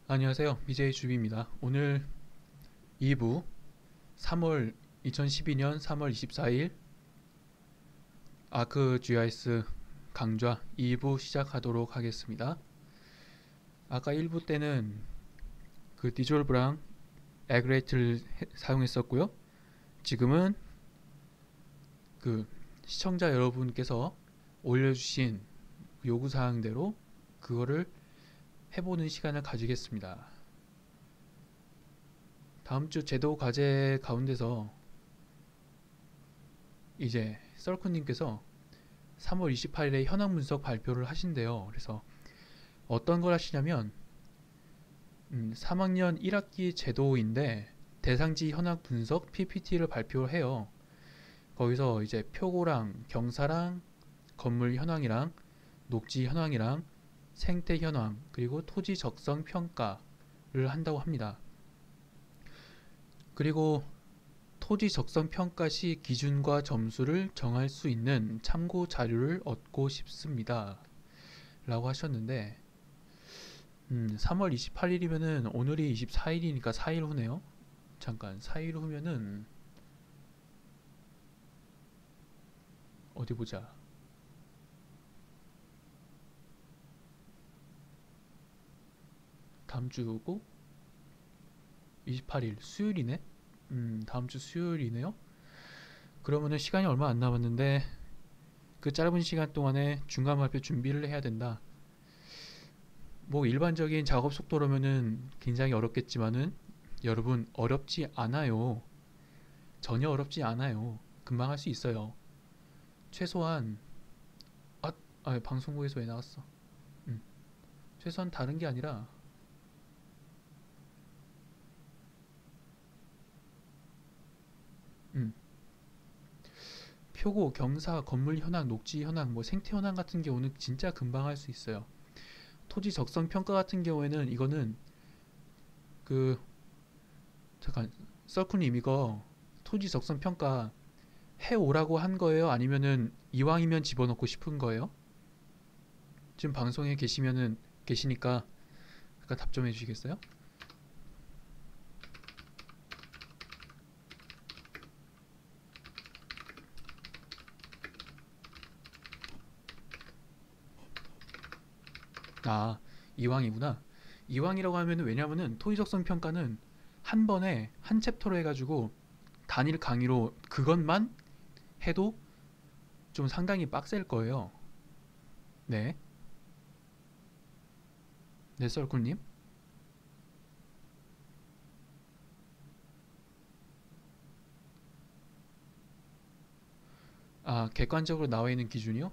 안녕하세요. BJ 주비입니다. 오늘 2부 2012년 3월 24일 ArcGIS 강좌 2부 시작하도록 하겠습니다. 아까 1부 때는 그 디졸브랑 에그레이트를 사용했었고요. 지금은 그 시청자 여러분께서 올려주신 요구사항대로 그거를 해보는 시간을 가지겠습니다. 다음 주 제도 과제 가운데서 이제 썰쿠님께서 3월 28일에 현황 분석 발표를 하신대요. 그래서 어떤 걸 하시냐면 3학년 1학기 제도인데 대상지 현황 분석 PPT를 발표를 해요. 거기서 이제 표고랑 경사랑 건물 현황이랑 녹지 현황이랑 생태 현황 그리고 토지 적성 평가를 한다고 합니다. 그리고 토지 적성 평가 시 기준과 점수를 정할 수 있는 참고 자료를 얻고 싶습니다. 라고 하셨는데 3월 28일이면은 오늘이 24일이니까 4일 후네요. 잠깐 4일 후면은 어디 보자. 다음 주고 28일 수요일이네. 다음 주 수요일이네요. 그러면은 시간이 얼마 안 남았는데 그 짧은 시간 동안에 중간 발표 준비를 해야 된다. 뭐 일반적인 작업 속도로면은 굉장히 어렵겠지만은 여러분 어렵지 않아요. 전혀 어렵지 않아요. 금방 할 수 있어요. 최소한 아, 방송국에서 왜 나왔어? 최소한 다른 게 아니라 음, 표고, 경사, 건물 현황, 녹지 현황, 뭐 생태 현황 같은 경우는 진짜 금방 할 수 있어요. 토지 적성 평가 같은 경우에는 이거는 그 잠깐 썰쿠님 이거 토지 적성 평가 해오라고 한 거예요? 아니면은 이왕이면 집어넣고 싶은 거예요? 지금 방송에 계시니까 잠깐 답 좀 해주시겠어요? 아, 이왕이구나. 이왕이라고 하면은 왜냐면은 토지적성 평가는 한 번에 한 챕터로 해가지고 단일 강의로 그것만 해도 좀 상당히 빡셀 거예요. 네, 네 썰쿨님. 아, 객관적으로 나와 있는 기준이요?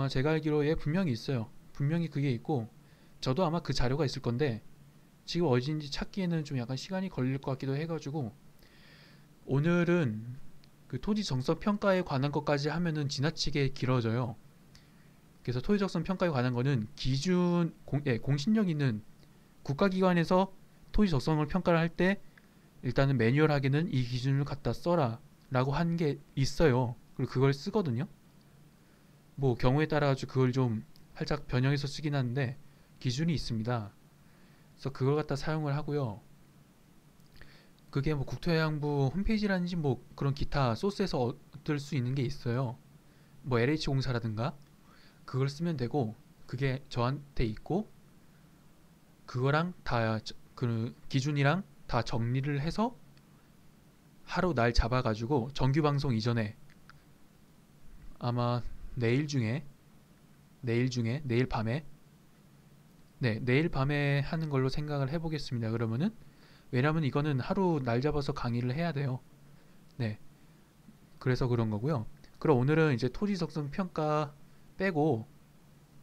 제가 알기로 예 분명히 있어요. 분명히 그게 있고 저도 아마 그 자료가 있을 건데 지금 어딘지 찾기에는 좀 약간 시간이 걸릴 것 같기도 해가지고 오늘은 그 토지 정석 평가에 관한 것까지 하면은 지나치게 길어져요. 그래서 토지 적성 평가에 관한 거는 공신력 있는 국가기관에서 토지 적성을 평가를 할 때 일단은 매뉴얼하게는 이 기준을 갖다 써라 라고 한 게 있어요. 그리고 그걸 쓰거든요. 뭐 경우에 따라 가지고 그걸 좀 살짝 변형해서 쓰긴 하는데 기준이 있습니다. 그래서 그걸 갖다 사용을 하고요. 그게 뭐 국토해양부 홈페이지라든지 뭐 그런 기타 소스에서 얻을 수 있는 게 있어요. 뭐 LH공사라든가 그걸 쓰면 되고 그게 저한테 있고 그거랑 다 그 기준이랑 다 정리를 해서 하루 날 잡아가지고 정규 방송 이전에 아마 내일 중에 내일 밤에 내일 밤에 하는 걸로 생각을 해보겠습니다. 그러면은 왜냐면 이거는 하루 날 잡아서 강의를 해야 돼요. 네, 그래서 그런 거고요. 그럼 오늘은 이제 토지 적성 평가 빼고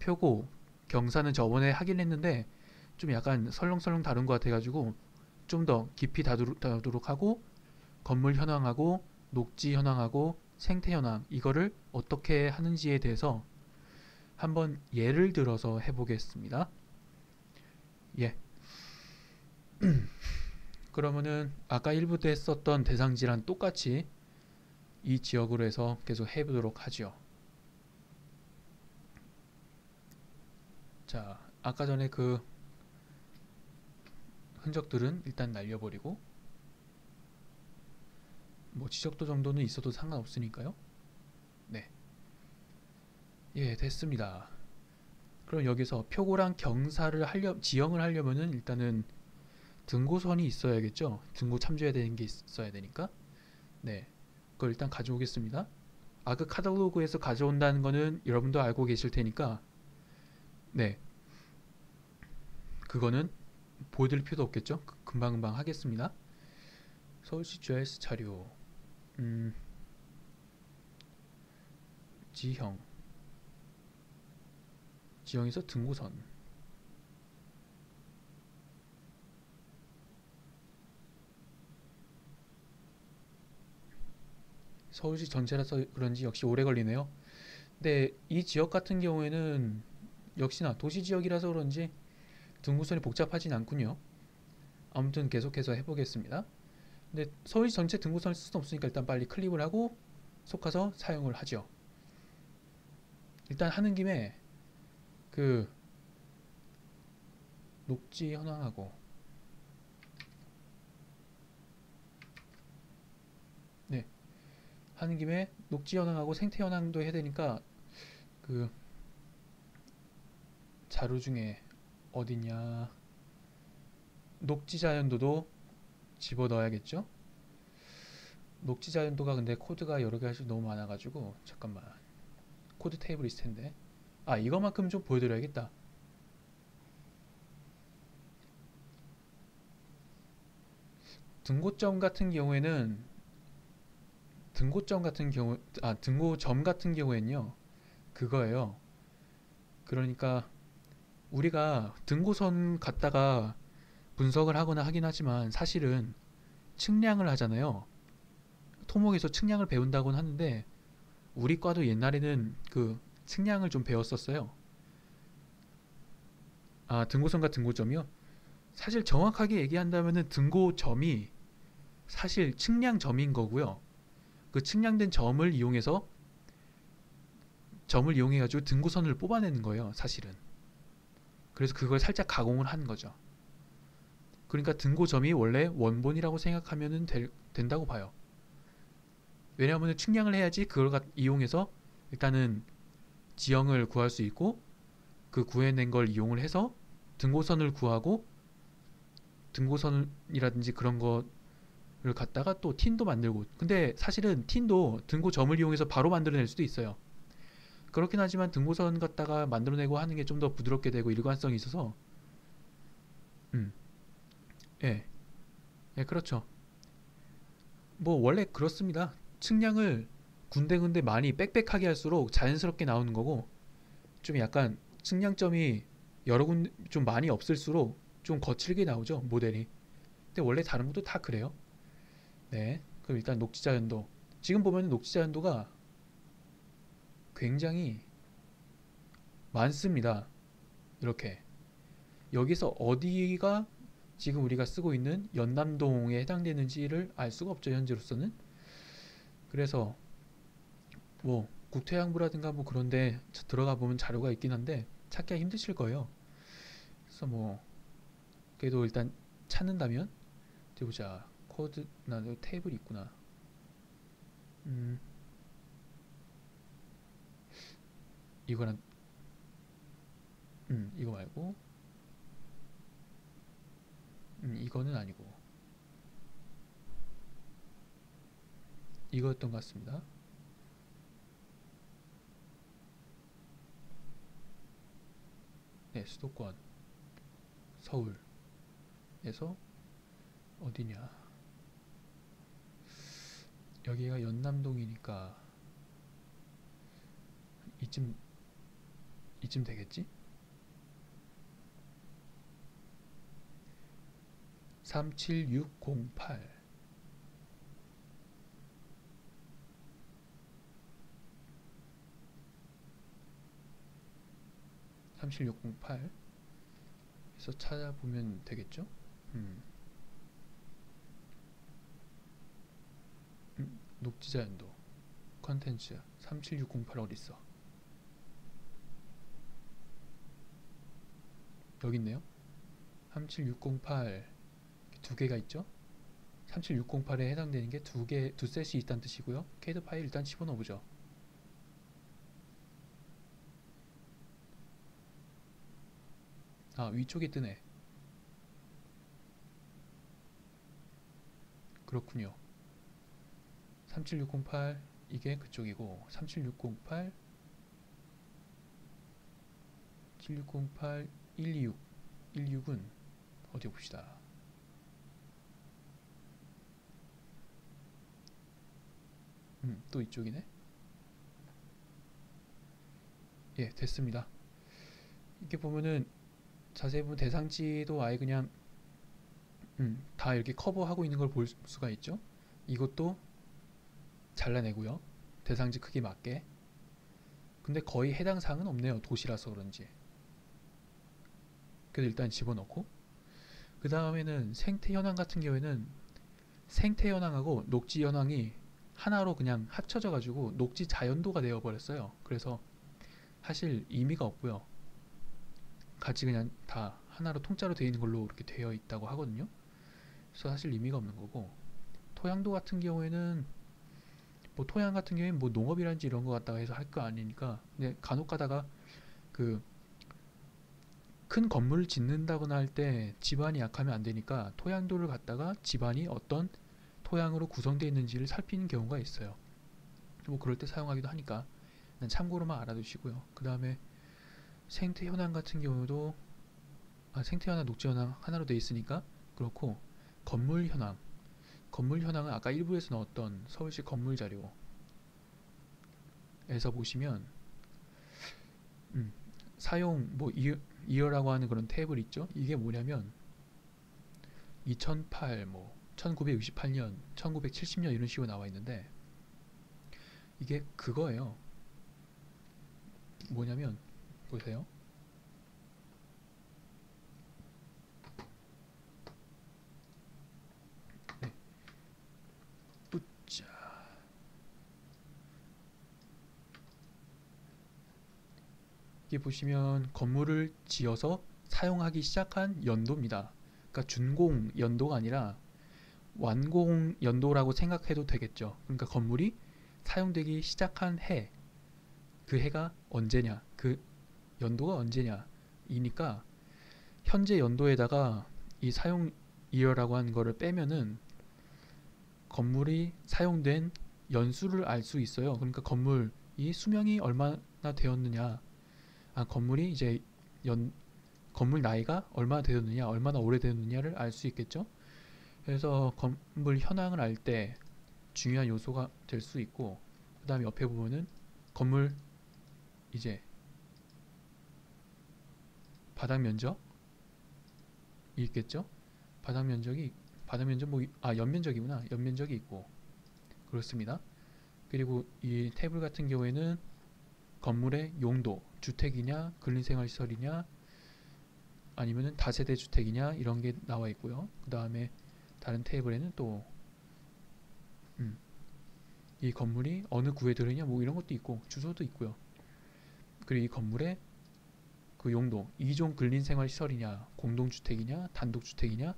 표고 경사는 저번에 하긴 했는데 좀 약간 설렁설렁 다른 것 같아가지고 좀 더 깊이 다루도록 하고 건물 현황하고 녹지 현황하고 생태 현황 이거를 어떻게 하는지에 대해서 한번 예를 들어서 해보겠습니다. 예. 그러면은 아까 1부 때 썼던 대상지랑 똑같이 이 지역으로 해서 계속 해보도록 하죠. 자, 아까 전에 그 흔적들은 일단 날려버리고, 뭐 지적도 정도는 있어도 상관없으니까요. 네, 예, 됐습니다. 그럼 여기서 표고랑 경사를 지형을 하려면은 일단은 등고선이 있어야겠죠. 등고 참조해야 되는 게 있어야 되니까. 네, 그걸 일단 가져오겠습니다. 아그 카탈로그에서 가져온다는 거는 여러분도 알고 계실 테니까, 네, 그거는 보여드릴 필요도 없겠죠. 금방금방 하겠습니다. 서울시 GIS 자료, 지형, 지형에서 등고선, 서울시 전체라서 그런지 역시 오래 걸리네요. 근데 이 지역 같은 경우에는 역시나 도시 지역이라서 그런지 등고선이 복잡하진 않군요. 아무튼 계속해서 해보겠습니다. 근데 서울시 전체 등고선을 쓸 수는 없으니까 일단 빨리 클릭을 하고 속아서 사용을 하죠. 일단 하는 김에 그 녹지 현황하고, 네, 하는 김에 녹지 현황하고 생태 현황도 해야 되니까 그 자료 중에 어디냐, 녹지 자연도도 집어 넣어야겠죠. 녹지 자연도가 근데 코드가 여러 가지 너무 많아가지고, 잠깐만, 코드 테이블 있을 텐데, 아, 이거만큼 좀 보여드려야겠다. 등고점 같은 경우에는 등고점 같은 경우에는요, 그거예요. 그러니까 우리가 등고선 갖다가 분석을 하거나 하긴 하지만 사실은 측량을 하잖아요. 토목에서 측량을 배운다고는 하는데 우리 과도 옛날에는 그 측량을 좀 배웠었어요. 아, 등고선과 등고점이요? 사실 정확하게 얘기한다면은 등고점이 사실 측량점인 거고요. 그 측량된 점을 이용해 가지고 등고선을 뽑아내는 거예요, 사실은. 그래서 그걸 살짝 가공을 한 거죠. 그러니까 등고점이 원래 원본이라고 생각하면 된다고 봐요. 왜냐하면 측량을 해야지 그걸 이용해서 일단은 지형을 구할 수 있고, 그 구해낸 걸 이용을 해서 등고선을 구하고, 등고선이라든지 그런 거를 갖다가 또 틴도 만들고. 근데 사실은 틴도 등고점을 이용해서 바로 만들어낼 수도 있어요. 그렇긴 하지만 등고선 갖다가 만들어내고 하는 게 좀 더 부드럽게 되고 일관성이 있어서, 음, 예, 예, 그렇죠. 뭐 원래 그렇습니다. 측량을 군데군데 많이 빽빽하게 할수록 자연스럽게 나오는 거고, 좀 약간 측량점이 여러 군데 좀 많이 없을수록 좀 거칠게 나오죠, 모델이. 근데 원래 다른 것도 다 그래요. 네, 그럼 일단 녹지자연도, 지금 보면 녹지자연도가 굉장히 많습니다. 이렇게 여기서 어디가 지금 우리가 쓰고 있는 연남동에 해당되는지를 알 수가 없죠, 현재로서는. 그래서 뭐 국토해양부라든가 뭐 그런데 들어가 보면 자료가 있긴 한데 찾기가 힘드실 거예요. 그래서 뭐 그래도 일단 찾는다면, 어디 보자. 코드, 나 테이블이 있구나. 음, 이거랑, 이거 말고, 이거는 아니고 이거였던 것 같습니다. 네, 수도권 서울에서 어디냐, 여기가 연남동이니까 이쯤 이쯤 되겠지? 37608, 37608 해서 찾아보면 되겠죠? 음, 녹지자연도 컨텐츠 37608 어딨어? 여기 있네요. 37608 두 개가 있죠. 37608에 해당되는 게 두 셋이 있다는 뜻이고요. 캐드 파일 일단 집어넣어 보죠. 아, 위쪽에 뜨네. 그렇군요. 37608 이게 그쪽이고 37608 7608 126 126은 어디 봅시다. 또 이쪽이네. 예, 됐습니다. 이렇게 보면은 자세히 보면 대상지도 아예 그냥 다 이렇게 커버하고 있는 걸 볼 수가 있죠. 이것도 잘라내고요. 대상지 크기 맞게. 근데 거의 해당 사항은 없네요. 도시라서 그런지. 그래서 일단 집어넣고 그 다음에는 생태 현황 같은 경우에는 생태 현황하고 녹지 현황이 하나로 그냥 합쳐져 가지고 녹지 자연도가 되어 버렸어요. 그래서 사실 의미가 없고요. 같이 그냥 다 하나로 통짜로 되어 있는 걸로 이렇게 되어 있다고 하거든요. 그래서 사실 의미가 없는 거고 토양도 같은 경우에는 뭐 토양 같은 경우에는 뭐 농업이란지 이런 거 갖다가 해서 할 거 아니니까 근데 간혹 가다가 그 큰 건물을 짓는다거나 할 때 집안이 약하면 안 되니까 토양도를 갖다가 집안이 어떤 토양으로 구성되어 있는지를 살피는 경우가 있어요. 뭐 그럴 때 사용하기도 하니까 참고로만 알아두시고요. 그 다음에 생태 현황 같은 경우도 생태 현황, 녹지 현황 하나로 되어 있으니까 그렇고 건물 현황, 건물 현황은 아까 일부에서 넣었던 서울시 건물 자료에서 보시면 사용 뭐 이어라고 하는 그런 탭을 있죠. 이게 뭐냐면 2008, 뭐 1968년, 1970년 이런 식으로 나와 있는데 이게 그거예요. 뭐냐면 보세요. 네. 뿌짜. 이게 보시면 건물을 지어서 사용하기 시작한 연도입니다. 그러니까 준공 연도가 아니라 완공 연도라고 생각해도 되겠죠. 그러니까 건물이 사용되기 시작한 해, 그 해가 언제냐, 그 연도가 언제냐 이니까 현재 연도에다가 이 사용 이어라고 하는 거를 빼면은 건물이 사용된 연수를 알 수 있어요. 그러니까 건물이 수명이 얼마나 되었느냐, 건물이 이제 건물 나이가 얼마나 되었느냐, 얼마나 오래되었느냐를 알 수 있겠죠. 그래서 건물 현황을 알 때 중요한 요소가 될 수 있고, 그 다음에 옆에 보면은 건물 이제 바닥 면적이 있겠죠. 바닥 면적 뭐 연면적이구나. 연면적이 있고 그렇습니다. 그리고 이 테이블 같은 경우에는 건물의 용도, 주택이냐, 근린생활시설이냐, 아니면은 다세대 주택이냐 이런 게 나와 있고요. 그 다음에 다른 테이블에는 또 이 건물이 어느 구에 들어있냐 뭐 이런 것도 있고 주소도 있고요. 그리고 이 건물의 그 용도, 이종 근린생활시설이냐, 공동주택이냐, 단독주택이냐,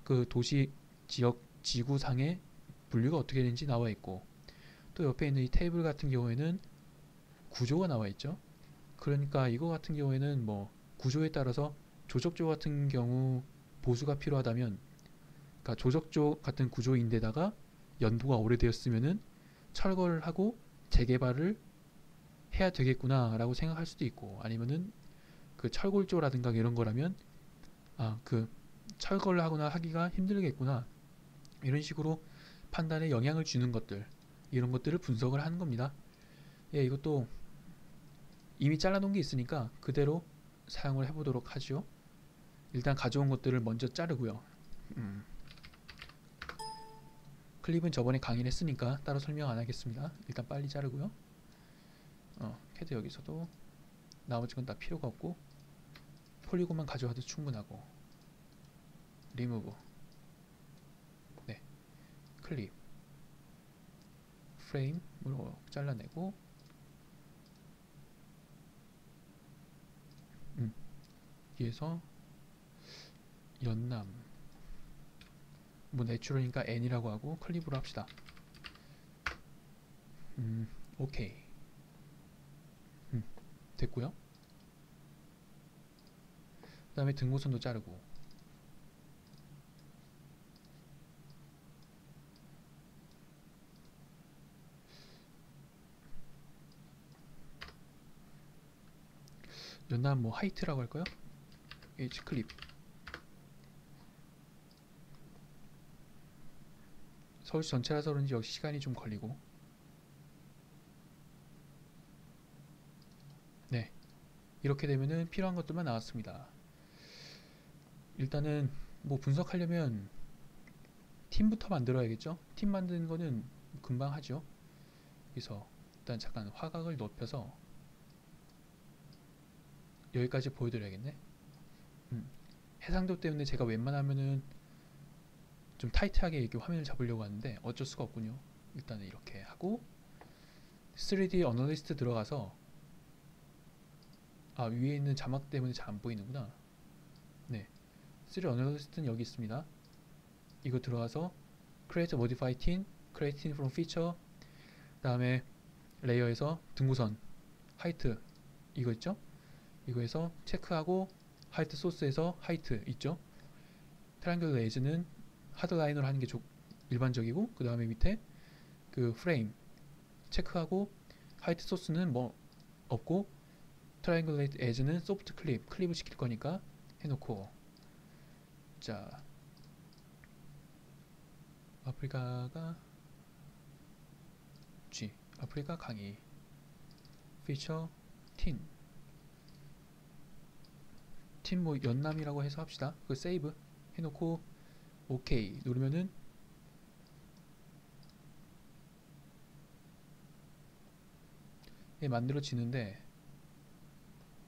그 도시 지역 지구상의 분류가 어떻게 되는지 나와 있고, 또 옆에 있는 이 테이블 같은 경우에는 구조가 나와 있죠. 그러니까 이거 같은 경우에는 뭐 구조에 따라서 조적조 같은 경우 보수가 필요하다면, 그러니까 조적조 같은 구조인데다가 연도가 오래되었으면은 철거를 하고 재개발을 해야 되겠구나 라고 생각할 수도 있고, 아니면은 그 철골조라든가 이런 거라면 그 철거를 하거나 하기가 힘들겠구나 이런 식으로 판단에 영향을 주는 것들, 이런 것들을 분석을 하는 겁니다. 예, 이것도 이미 잘라놓은 게 있으니까 그대로 사용을 해보도록 하죠. 일단 가져온 것들을 먼저 자르고요. 클립은 저번에 강의를 했으니까 따로 설명 안 하겠습니다. 일단 빨리 자르고요. 캐드 여기서도 나머지 건 다 필요가 없고 폴리곤만 가져와도 충분하고, 리무브, 네, 클립, 프레임으로 잘라내고, 여기에서 연남, 뭐 내추럴이니까 n이라고 하고 클립으로 합시다. 오케이. 됐고요. 그 다음에 등고선도 자르고, 연남 뭐 하이트라고 할까요? H 클립. 서울시 전체라서 그런지 역시 시간이 좀 걸리고. 네, 이렇게 되면은 필요한 것들만 나왔습니다. 일단은 뭐 분석하려면 팀부터 만들어야겠죠? 팀 만드는 거는 금방 하죠. 그래서 일단 잠깐 화각을 높여서 여기까지 보여드려야겠네. 해상도 때문에 제가 웬만하면은 좀 타이트하게 이렇게 화면을 잡으려고 하는데 어쩔 수가 없군요. 일단은 이렇게 하고 3D 어널리스트 들어가서, 아, 위에 있는 자막 때문에 잘 안 보이는구나. 네, 3D 어널리스트는 여기 있습니다. 이거 들어가서 Create Modify Tint, Create Tint from Feature, 그 다음에 레이어에서 등고선 하이트 이거 있죠? 이거에서 체크하고 하이트 소스에서 하이트 있죠? 트라이앵글 에즈는 하드라인으로 하는 게 일반적이고, 그 다음에 밑에 그 프레임 체크하고 하이트 소스는 뭐 없고 트라이앵글 에즈는 소프트 클립을 시킬 거니까 해놓고, 자, 아프리카가 G, 아프리카 강의 피처 틴 뭐 연남이라고 해서 합시다. 그 세이브 해놓고 오케이 누르면은 만들어지는데,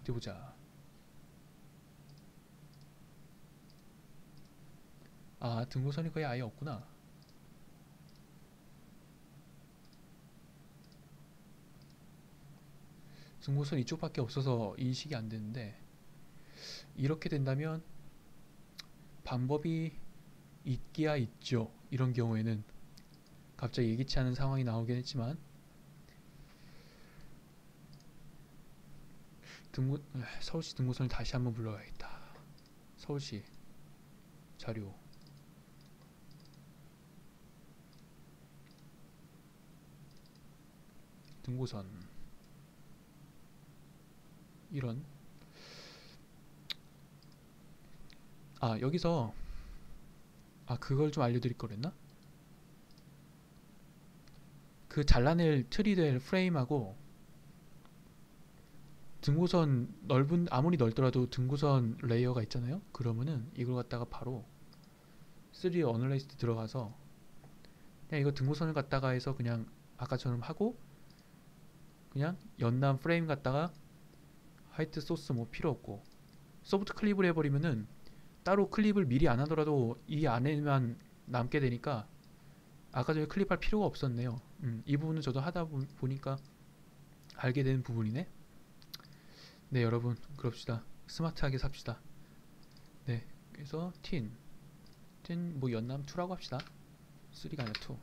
어디 보자. 아, 등고선이 거의 아예 없구나. 등고선 이쪽밖에 없어서 인식이 안 되는데, 이렇게 된다면 방법이 있기야 있죠. 이런 경우에는 갑자기 예기치 않은 상황이 나오긴 했지만, 서울시 등고선을 다시 한번 불러야겠다. 서울시 자료 등고선 이런. 아, 여기서 그걸 좀 알려드릴 거랬나? 그 잘라낼 트리 될 프레임하고 등고선 아무리 넓더라도 등고선 레이어가 있잖아요. 그러면은 이걸 갖다가 바로 3D 어널라이스트 들어가서 그냥 이거 등고선을 갖다가 해서 그냥 아까처럼 하고, 그냥 연남 프레임 갖다가 화이트 소스 뭐 필요 없고 소프트 클립을 해버리면은 따로 클립을 미리 안 하더라도 이 안에만 남게 되니까 아까 전에 클립할 필요가 없었네요. 이 부분은 저도 하다 보니까 알게 되는 부분이네. 네, 여러분 그럽시다. 스마트하게 삽시다. 네, 그래서 틴 뭐 연남 2라고 합시다. 3가 아니라 2.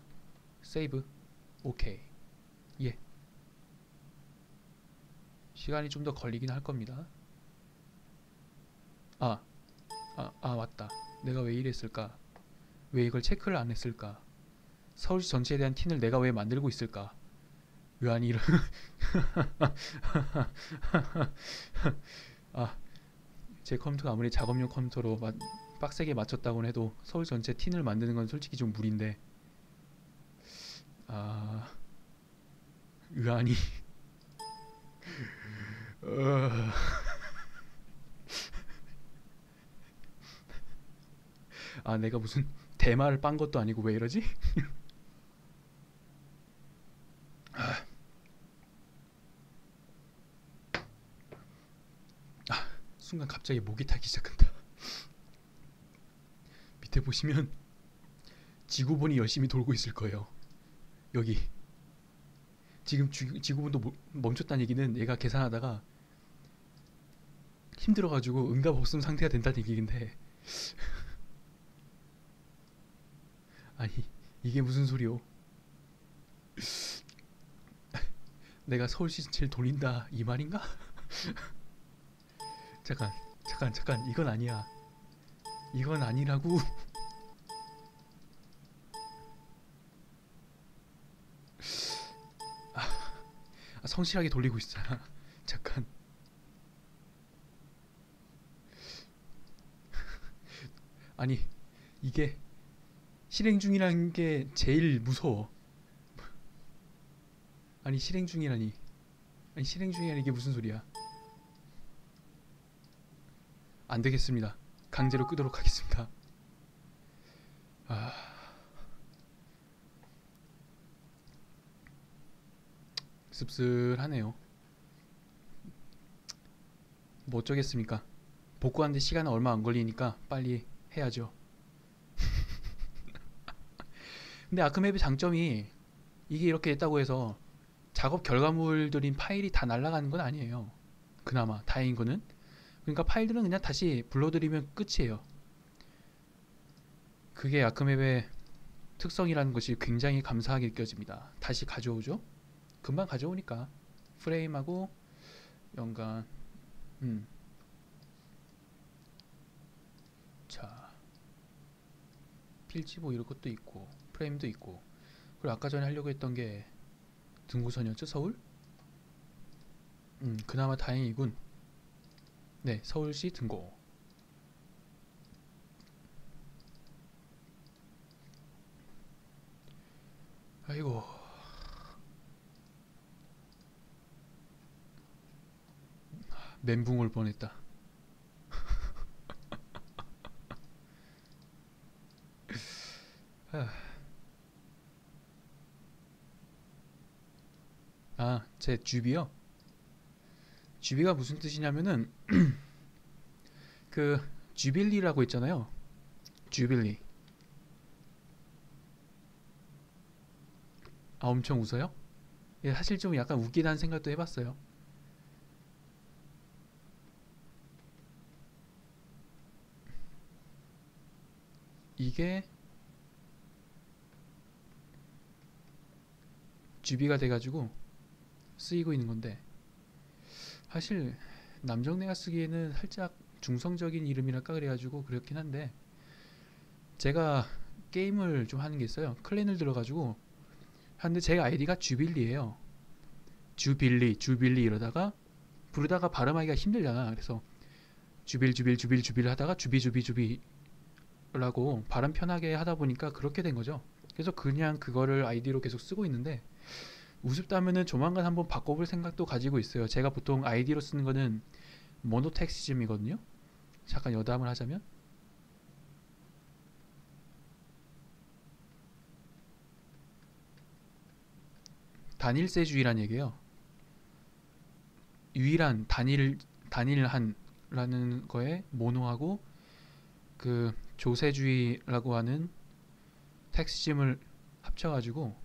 세이브. 오케이. 예, 시간이 좀 더 걸리긴 할 겁니다. 맞다. 내가 왜 이랬을까? 왜 이걸 체크를 안 했을까? 서울시 전체에 대한 틴을 내가 왜 만들고 있을까? 왜 아니 이런 제 컴퓨터가 아무리 작업용 컴퓨터로 빡세게 맞췄다고 해도 서울 전체 틴을 만드는 건 솔직히 좀 무리인데, 의아니 내가 무슨 대마를 빤 것도 아니고 왜 이러지? 순간 갑자기 목이 타기 시작한다. 밑에 보시면 지구본이 열심히 돌고 있을 거예요. 여기 지금 지구본도 멈췄다는 얘기는 얘가 계산하다가 힘들어가지고 응답 없음 상태가 된다는 얘기인데 이게 무슨 소리요? 내가 서울시 제일 돌린다 이 말인가? 잠깐, 잠깐, 이건 아니야. 이건 아니라고. 성실하게 돌리고 있잖아. 잠깐. 아니, 이게 실행 중이라는 게 제일 무서워. 아니, 실행 중이라니. 아니, 실행 중이라니 이게 무슨 소리야? 안 되겠습니다. 강제로 끄도록 하겠습니다. 아, 씁쓸하네요. 뭐 어쩌겠습니까? 복구하는데 시간은 얼마 안 걸리니까 빨리 해야죠. 근데 아크맵의 장점이 이게 이렇게 됐다고 해서 작업 결과물들인 파일이 다 날아가는 건 아니에요. 그나마 다행인 거는. 그러니까 파일들은 그냥 다시 불러들이면 끝이에요. 그게 아크맵의 특성이라는 것이 굉장히 감사하게 느껴집니다. 다시 가져오죠. 금방 가져오니까 프레임하고 연관. 음. 자, 필지보 이런 것도 있고 프레임도 있고. 그리고 아까 전에 하려고 했던 게 등구선이었죠, 서울? 그나마 다행이군. 네, 서울시 등고. 아이고, 멘붕 올 뻔했다. 아, 제 주비요? 주비가 무슨 뜻이냐면은 그 주빌리라고 있잖아요. 주빌리. 아, 엄청 웃어요? 예, 사실 좀 약간 웃기다는 생각도 해봤어요. 이게 주비가 돼가지고 쓰이고 있는 건데, 사실 남정네가 쓰기에는 살짝 중성적인 이름이랄까 그래가지고 그렇긴 한데, 제가 게임을 좀 하는 게 있어요. 클랜을 들어가지고 하는데 제 아이디가 주빌리예요. 주빌리 이러다가 부르다가 발음하기가 힘들잖아. 그래서 주빌 하다가 주비라고 발음 편하게 하다 보니까 그렇게 된 거죠. 그래서 그냥 그거를 아이디로 계속 쓰고 있는데, 우습다면은 조만간 한번 바꿔볼 생각도 가지고 있어요. 제가 보통 아이디로 쓰는 거는 모노텍시즘이거든요. 잠깐 여담을 하자면, 단일세주의란 얘기예요. 유일한 단일한라는 거에 모노하고 그 조세주의라고 하는 텍시즘을 합쳐가지고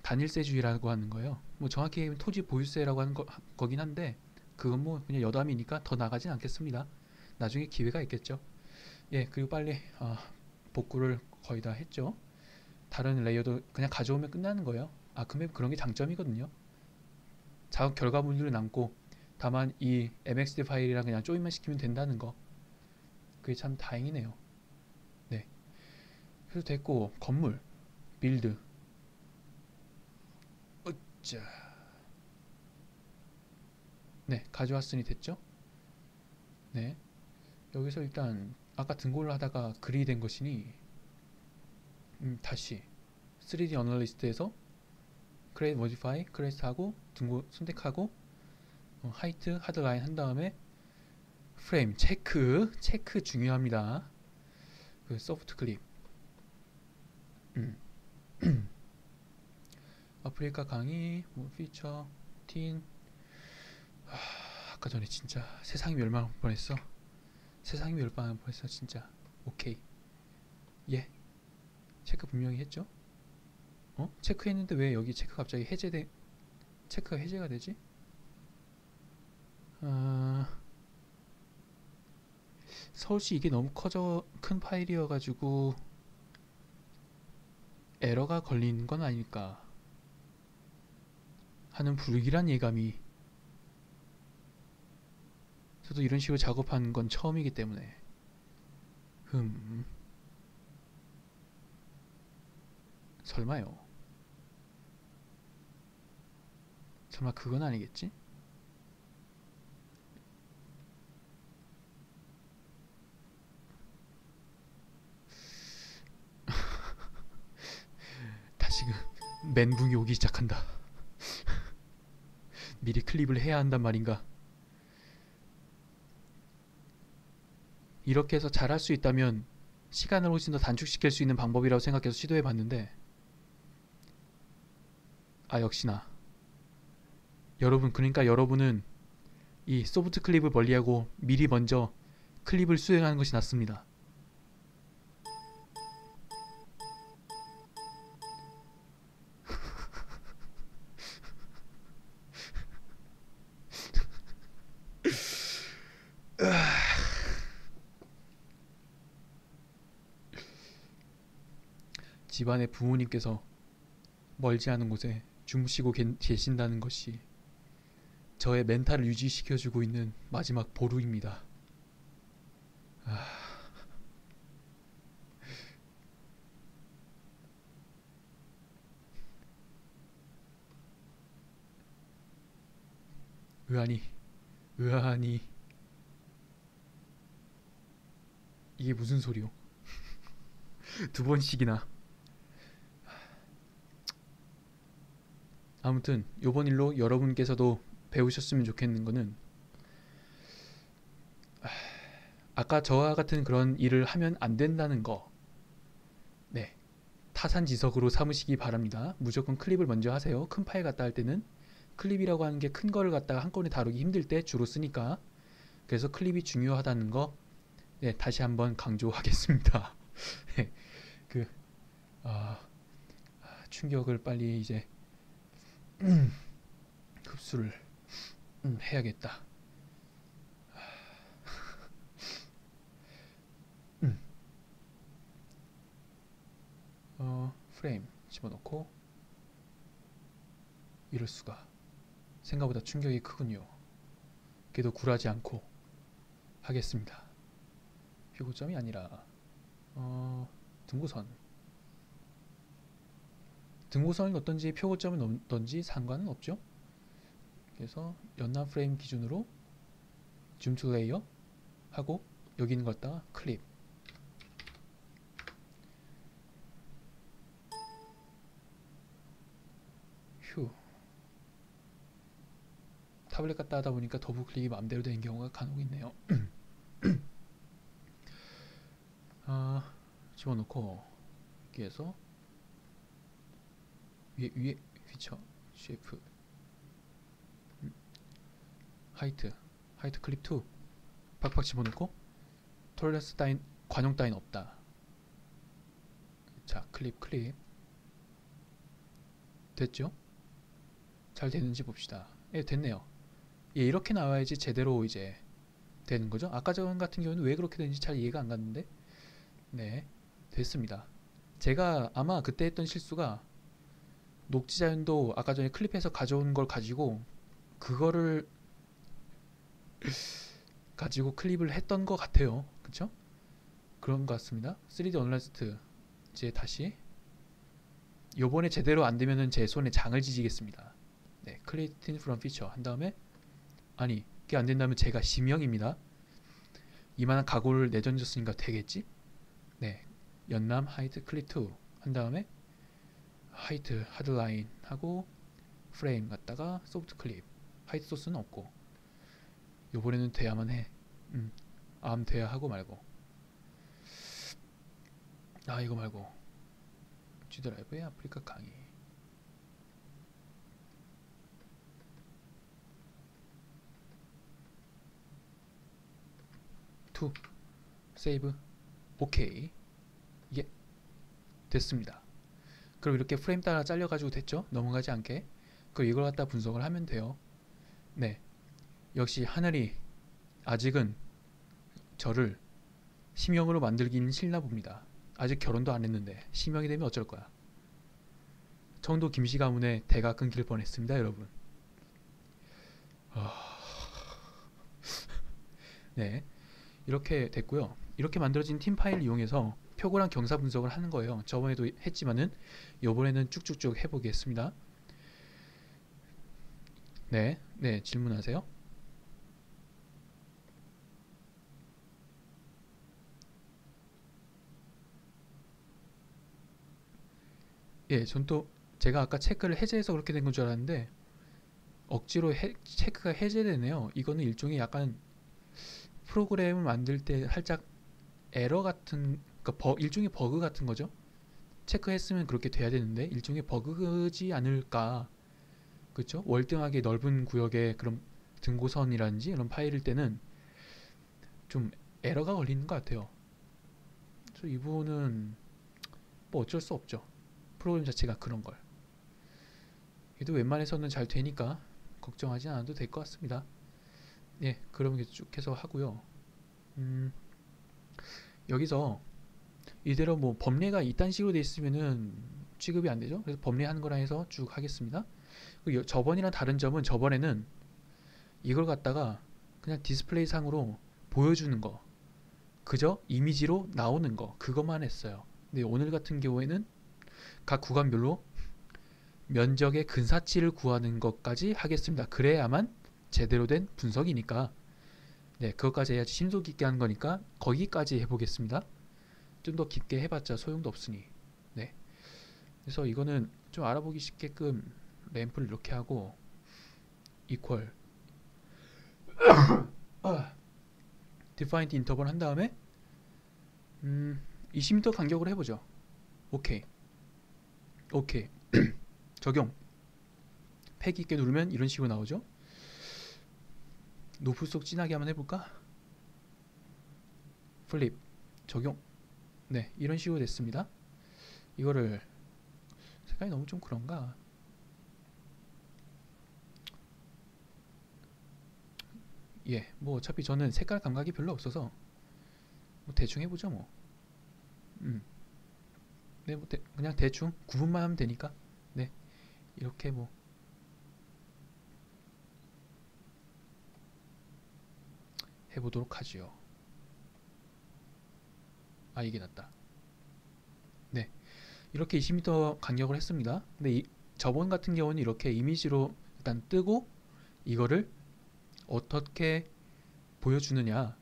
단일세주의라고 하는 거예요. 뭐 정확히 얘기하면 토지 보유세라고 하는 거긴 한데, 그건 뭐 그냥 여담이니까 더 나가진 않겠습니다. 나중에 기회가 있겠죠. 예, 그리고 빨리 복구를 거의 다 했죠. 다른 레이어도 그냥 가져오면 끝나는 거예요. 아크맵 그런 게 장점이거든요. 작업 결과물들을 남고 다만 이 mxd 파일이랑 그냥 조인만 시키면 된다는 거. 그게 참 다행이네요. 네, 그래서 됐고, 건물 빌드. 자, 네, 가져왔으니 됐죠. 네, 여기서 일단 아까 등고를 하다가 글이 된 것이니, 다시 3D 어널리스트에서 create modify 클래스 하고 등고 선택하고 하이트 하드라인 한 다음에 프레임 체크 중요합니다. 그 소프트 클립. 음. 아프리카 강의 뭐 피처 틴. 아까 전에 진짜 세상이 멸망할 뻔했어. 세상이 멸망할 뻔했어 진짜. 오케이. 예, 체크 분명히 했죠. 체크했는데 왜 여기 체크 갑자기 체크가 해제가 되지? 서울시 이게 너무 큰 파일이어가지고 에러가 걸리는 건 아닐까 하는 불길한 예감이, 저도 이런 식으로 작업하는 건 처음이기 때문에. 설마요. 설마 그건 아니겠지? 다시금 멘붕이 오기 시작한다. 미리 클립을 해야 한단 말인가. 이렇게 해서 잘할 수 있다면 시간을 훨씬 더 단축시킬 수 있는 방법이라고 생각해서 시도해 봤는데, 역시나 그러니까 여러분은 이 소프트 클립을 멀리하고 미리 먼저 클립을 수행하는 것이 낫습니다. 집안의 부모님께서 멀지 않은 곳에 주무시고 계신다는 것이 저의 멘탈을 유지시켜주고 있는 마지막 보루입니다. 의아니 이게 무슨 소리요? 두 번씩이나. 아무튼 요번 일로 여러분께서도 배우셨으면 좋겠는 거는, 아까 저와 같은 그런 일을 하면 안 된다는 거, 네, 타산지석으로 삼으시기 바랍니다. 무조건 클립을 먼저 하세요. 큰 파일 갖다 할 때는 클립이라고 하는 게 큰 거를 갖다가 한꺼번에 다루기 힘들 때 주로 쓰니까. 그래서 클립이 중요하다는 거, 네, 다시 한번 강조하겠습니다. 네, 충격을 빨리 이제 흡수를 해야겠다. 프레임 집어넣고. 이럴 수가. 생각보다 충격이 크군요. 그래도 굴하지 않고 하겠습니다. 표고점이 아니라 등고선을 넣던지 표고점을 넣던지 상관은 없죠. 그래서 연남 프레임 기준으로 줌 투 레이어 하고 여기 있는 걸 갖다가 클립. 휴. 타블렛 갖다 하다 보니까 더블 클릭이 마음대로 되는 경우가 간혹 있네요. 집어넣고 여기에서 위에 휘쳐 쉐이프 하이트 클립 2 팍팍 집어넣고. 톨레런스 따윈 관용 따윈 없다. 자, 클립 됐죠? 잘 되는지 봅시다. 예, 됐네요. 예, 이렇게 나와야지 제대로 이제 되는 거죠. 아까 전 같은 경우는 왜 그렇게 되는지 잘 이해가 안 갔는데, 네, 됐습니다. 제가 아마 그때 했던 실수가, 녹지자연도 아까 전에 클립해서 가져온 걸 가지고 그거를 가지고 클립을 했던 것 같아요. 그쵸? 그런 것 같습니다. 3D 언라이스트 이제 다시 요번에 제대로 안 되면은 제 손에 장을 지지겠습니다. 네, 클리틴 프롬 피처 한 다음에, 아니 그게 안 된다면 제가 심형입니다. 이만한 각오를 내던졌으니까 되겠지? 네, 연남 하이트 클립 2 한 다음에 하이트 하드라인 하고 프레임 갖다가 소프트 클립. 하이트 소스는 없고 요번에는 돼야만 해. 돼야 하고 말고. 이거 말고 G드라이브의 아프리카 강의. 투 세이브. 오케이. 예, 됐습니다. 그럼 이렇게 프레임 따라 잘려가지고 됐죠? 넘어가지 않게. 그럼 이걸 갖다 분석을 하면 돼요. 네, 역시 하늘이 아직은 저를 심형으로 만들기는 싫나 봅니다. 아직 결혼도 안 했는데 심형이 되면 어쩔 거야. 청도 김씨 가문의 대가 끊길 뻔했습니다, 여러분. 네, 이렇게 됐고요. 이렇게 만들어진 팀 파일을 이용해서 표고랑 경사 분석을 하는 거예요. 저번에도 했지만은 이번에는 쭉쭉쭉 해보겠습니다. 네, 질문하세요. 예, 전 또 제가 아까 체크를 해제해서 그렇게 된 건 줄 알았는데 억지로 체크가 해제되네요. 이거는 일종의 약간 프로그램을 만들 때 살짝 에러 같은, 그러니까 일종의 버그 같은 거죠. 체크했으면 그렇게 돼야 되는데 일종의 버그지 않을까. 그렇죠? 월등하게 넓은 구역의 그런 등고선이라든지 그런 파일일 때는 좀 에러가 걸리는 것 같아요. 그래서 이 부분은 뭐 어쩔 수 없죠. 프로그램 자체가 그런 걸. 그래도 웬만해서는 잘 되니까 걱정하지 않아도 될 것 같습니다. 예, 그럼 쭉 해서 하고요. 여기서 이대로 뭐 법례가 이딴 식으로 돼 있으면은 취급이 안 되죠. 그래서 법례하는 거라 해서 쭉 하겠습니다. 저번이랑 다른 점은 저번에는 이걸 갖다가 그냥 디스플레이 상으로 보여주는 거, 그저 이미지로 나오는 거, 그것만 했어요. 근데 오늘 같은 경우에는 각 구간별로 면적의 근사치를 구하는 것까지 하겠습니다. 그래야만 제대로 된 분석이니까. 네, 그것까지 해야지 심도 깊게 하는 거니까 거기까지 해보겠습니다. 좀 더 깊게 해봤자 소용도 없으니. 네, 그래서 이거는 좀 알아보기 쉽게끔 램프를 이렇게 하고 equal defined interval 한 다음에 20m 간격으로 해보죠. 오케이. 적용. 패기 있게 누르면 이런 식으로 나오죠. 노프 속 진하게 한번 해볼까? 플립. 적용. 네, 이런 식으로 됐습니다. 이거를 색깔이 너무 좀 그런가? 예, 뭐 어차피 저는 색깔 감각이 별로 없어서 뭐 대충 해보죠 뭐. 네, 뭐 그냥 대충 구분만 하면 되니까. 네, 이렇게 뭐 해보도록 하지요. 아, 이게 낫다. 네, 이렇게 20m 간격을 했습니다. 근데 저번 같은 경우는 이렇게 이미지로 일단 뜨고 이거를 어떻게 보여주느냐,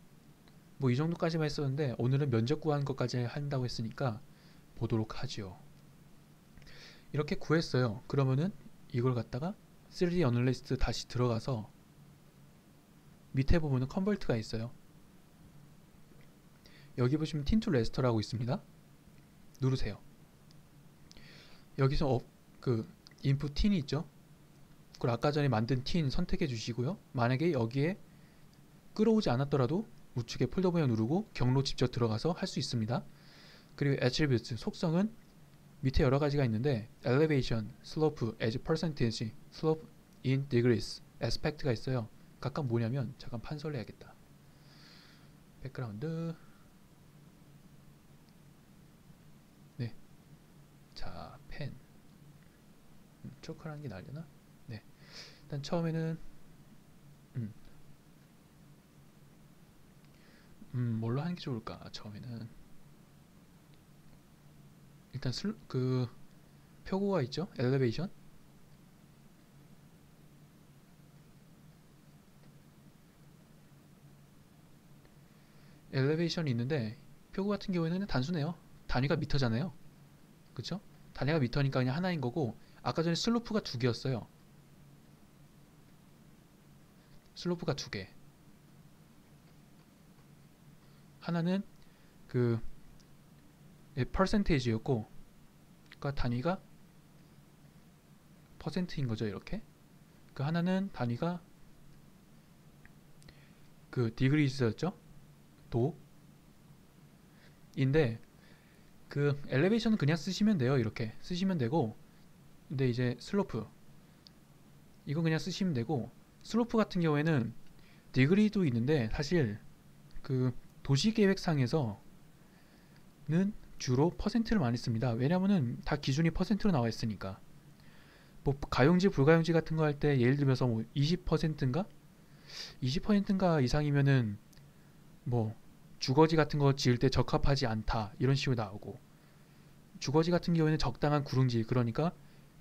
뭐 이 정도까지만 했었는데 오늘은 면적 구하는 것까지 한다고 했으니까 보도록 하지요. 이렇게 구했어요. 그러면은 이걸 갖다가 3D 어널리스트 다시 들어가서 밑에 보면은 컨버트가 있어요. 여기 보시면 틴 투 레스터라고 있습니다. 누르세요. 여기서 그 인풋 틴이 있죠. 그걸 아까 전에 만든 틴 선택해 주시고요. 만약에 여기에 끌어오지 않았더라도 우측에 폴더 모양 누르고 경로 직접 들어가서 할 수 있습니다. 그리고 attributes 속성은 밑에 여러 가지가 있는데 elevation, slope, as percentage, slope in degrees, aspect가 있어요. 각각 뭐냐면 잠깐 판서를 해야겠다. 백그라운드. 네. 자, 펜. 초크라는 게 나려나? 네. 일단 처음에는 뭘로 하는 게 좋을까? 처음에는 일단 그 표고가 있죠? 엘리베이션. 엘리베이션이 있는데 표고 같은 경우에는 단순해요. 단위가 미터잖아요. 그쵸? 단위가 미터니까 그냥 하나인 거고, 아까 전에 슬로프가 두 개였어요. 슬로프가 두 개. 하나는 그 퍼센테이지였고, 그러니까 단위가 퍼센트인 거죠. 이렇게. 그 하나는 단위가 그 디그리스였죠. 도인데 그 엘리베이션은 그냥 쓰시면 돼요. 이렇게 쓰시면 되고, 근데 이제 슬로프 이건 그냥 쓰시면 되고, 슬로프 같은 경우에는 디그리도 있는데 사실 그 도시계획상에서는 주로 퍼센트를 많이 씁니다. 왜냐면은 다 기준이 퍼센트로 나와 있으니까. 뭐 가용지 불가용지 같은 거 할 때 예를 들면서 뭐 20%인가 20%인가 이상이면은 뭐 주거지 같은 거 지을 때 적합하지 않다 이런 식으로 나오고, 주거지 같은 경우에는 적당한 구릉지, 그러니까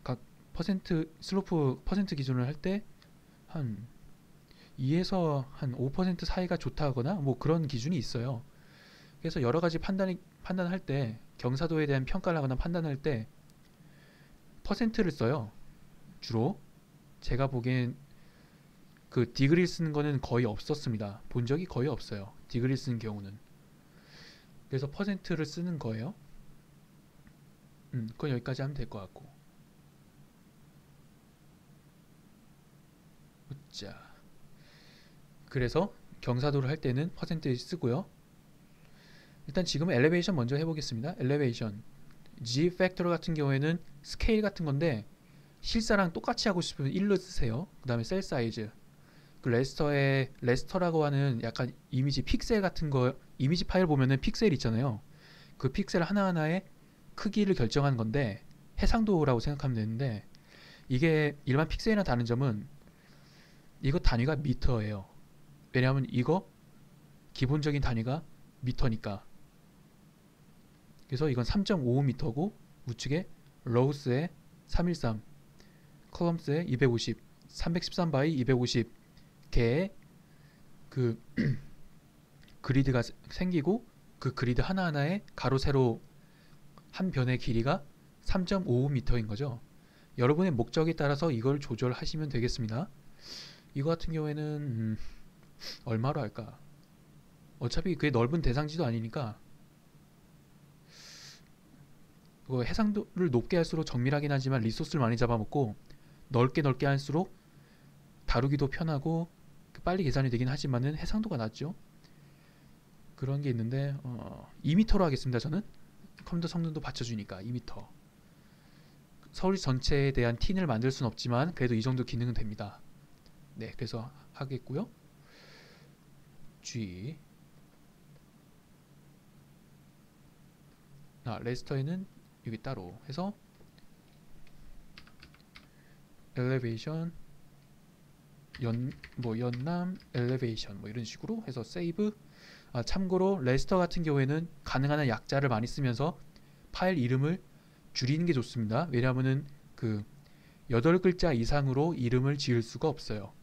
각 퍼센트 슬로프 퍼센트 기준을 할 때 한 2에서 한 5% 사이가 좋다거나 뭐 그런 기준이 있어요. 그래서 여러 가지 판단할 때, 경사도에 대한 평가를 하거나 판단할 때 퍼센트를 써요. 주로 제가 보기엔 그 디그리 쓰는 거는 거의 없었습니다. 본 적이 거의 없어요, 디그리 쓰는 경우는. 그래서 퍼센트를 쓰는 거예요. 그건 여기까지 하면 될 것 같고. 자, 그래서 경사도를 할 때는 퍼센트 쓰고요. 일단 지금 엘리베이션 먼저 해보겠습니다. 엘리베이션 G 팩터 같은 경우에는 스케일 같은 건데, 실사랑 똑같이 하고 싶으면 1로 쓰세요. 그 다음에 셀 사이즈, 그 레스터라고 하는 약간 이미지 픽셀 같은 거, 이미지 파일 보면은 픽셀 있잖아요. 그 픽셀 하나하나의 크기를 결정하는 건데 해상도라고 생각하면 되는데, 이게 일반 픽셀이랑 다른 점은 이거 단위가 미터예요. 왜냐하면 이거 기본적인 단위가 미터니까. 그래서 이건 3.55m고 우측에 로우스에 313, 컬럼스에 250, 313 바이 250 개의 그 그리드가 생기고, 그 그리드 하나하나에 가로 세로 한 변의 길이가 3.55m인 거죠. 여러분의 목적에 따라서 이걸 조절하시면 되겠습니다. 이거 같은 경우에는 얼마로 할까? 어차피 그게 넓은 대상지도 아니니까 그거 해상도를 높게 할수록 정밀하긴 하지만 리소스를 많이 잡아먹고, 넓게 할수록 다루기도 편하고 빨리 계산이 되긴 하지만은 해상도가 낮죠. 그런 게 있는데 2m로 하겠습니다. 저는 컴퓨터 성능도 받쳐주니까 2m. 서울 전체에 대한 틴을 만들 수는 없지만 그래도 이 정도 기능은 됩니다. 네, 그래서 하겠고요. G 레스터에는 여기 따로 해서 엘리베이션 연남 엘리베이션 뭐 이런 식으로 해서 세이브. 참고로 레스터 같은 경우에는 가능한 한 약자를 많이 쓰면서 파일 이름을 줄이는 게 좋습니다. 왜냐하면은 그 8글자 이상으로 이름을 지을 수가 없어요.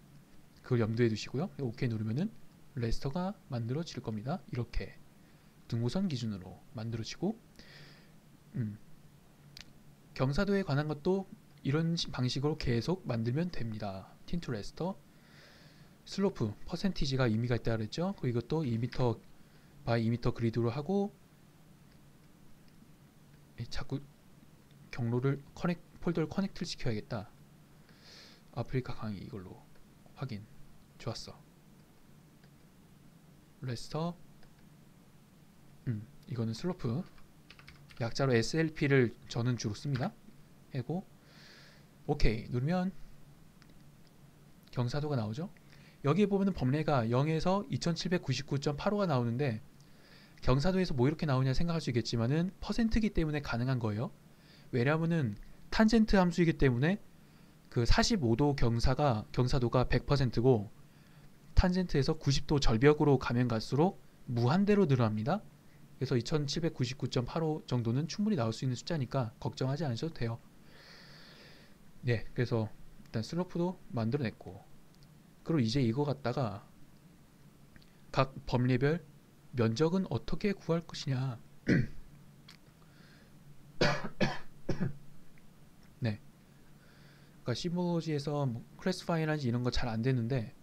그걸 염두에 두시고요. OK 누르면은 레스터가 만들어질 겁니다. 이렇게 등호선 기준으로 만들어지고, 경사도에 관한 것도 이런 방식으로 계속 만들면 됩니다. 틴트 레스터, 슬로프 퍼센티지가 의미가 있다 그랬죠. 이것도 2m 바이 2m 그리드로 하고, 자꾸 경로를 폴더를 커넥트를 시켜야겠다. 아프리카 강의 이걸로 확인. 좋았어. 레스터 이거는 슬로프, 약자로 SLP를 저는 주로 씁니다. 하고 OK 누르면 경사도가 나오죠. 여기에 보면은 범례가 0에서 2799.85가 나오는데, 경사도에서 뭐 이렇게 나오냐 생각할 수 있겠지만은 퍼센트이기 때문에 가능한 거예요. 왜냐하면은 탄젠트 함수이기 때문에 그 45도 경사도가 100%고 탄젠트에서 90도 절벽으로 가면 갈수록 무한대로 늘어납니다. 그래서 2799.85 정도는 충분히 나올 수 있는 숫자니까 걱정하지 않으셔도 돼요. 네, 그래서 일단 슬로프도 만들어냈고, 그리고 이제 이거 갖다가 각 범례별 면적은 어떻게 구할 것이냐. 네, 그러니까 시몰로지에서 뭐 클래스파이라든지 이런 거 잘 안 되는데,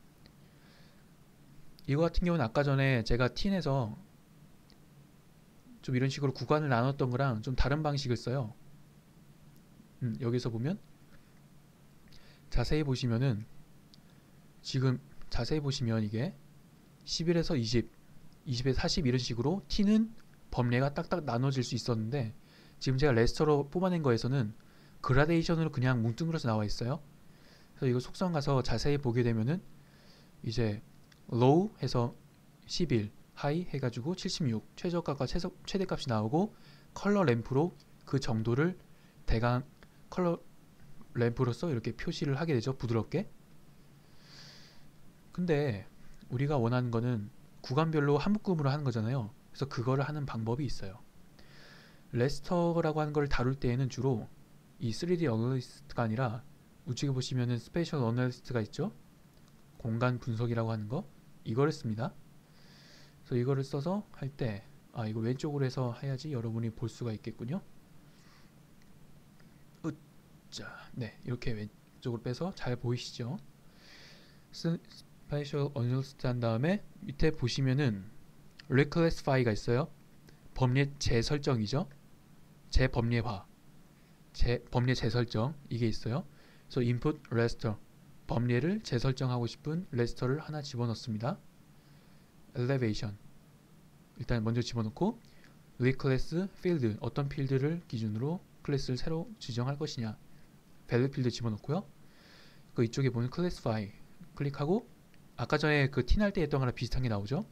이거 같은 경우는 아까 전에 제가 틴에서 좀 이런 식으로 구간을 나눴던 거랑 좀 다른 방식을 써요. 여기서 보면 자세히 보시면은, 지금 자세히 보시면 이게 11에서 20, 20에서 40 이런 식으로 T는 범례가 딱딱 나눠질 수 있었는데, 지금 제가 레스터로 뽑아낸 거에서는 그라데이션으로 그냥 뭉뚱그려서 나와 있어요. 그래서 이거 속성 가서 자세히 보게 되면은 이제 low 해서 11, high 해가지고 76, 최저값과 최대값이 나오고, 컬러 램프로 그 정도를 대강 컬러 램프로서 이렇게 표시를 하게 되죠. 부드럽게. 근데 우리가 원하는 거는 구간별로 한 묶음으로 하는 거잖아요. 그래서 그거를 하는 방법이 있어요. 레스터라고 하는 걸 다룰 때에는 주로 이 3D 어널리스트가 아니라 우측에 보시면은 스페셜 어널리스트가 있죠. 공간 분석이라고 하는 거, 이거를 씁니다. 그래서 이거를 써서 할 때 이거 왼쪽으로 해서 해야지 여러분이 볼 수가 있겠군요. 자, 네, 이렇게 왼쪽으로 빼서 잘 보이시죠? 스페셜 어널리스트 한 다음에 밑에 보시면은 reclassify가 있어요. 범례 재설정이죠. 재범례화, 범례 재설정, 이게 있어요. 그래서 input raster, 범례를 재설정하고 싶은 레스터를 하나 집어넣습니다. elevation, 일단 먼저 집어넣고 reclass field, 어떤 필드를 기준으로 클래스를 새로 지정할 것이냐, value 필드 집어넣고요. 그 이쪽에 보면 classify 클릭하고 아까 전에 그 t 날 때 했던 거랑 비슷한 게 나오죠.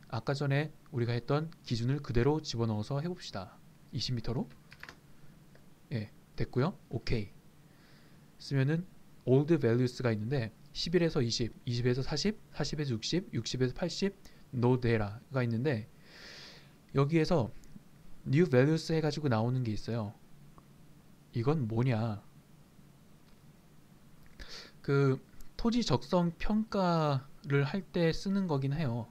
아까 전에 우리가 했던 기준을 그대로 집어넣어서 해봅시다. 20m로. 예, 됐고요. 오케이. 쓰면은 old values가 있는데 11에서 20, 20에서 40, 40에서 60, 60에서 80, no data가 있는데 여기에서 new values 해가지고 나오는 게 있어요. 이건 뭐냐? 그 토지 적성 평가를 할 때 쓰는 거긴 해요.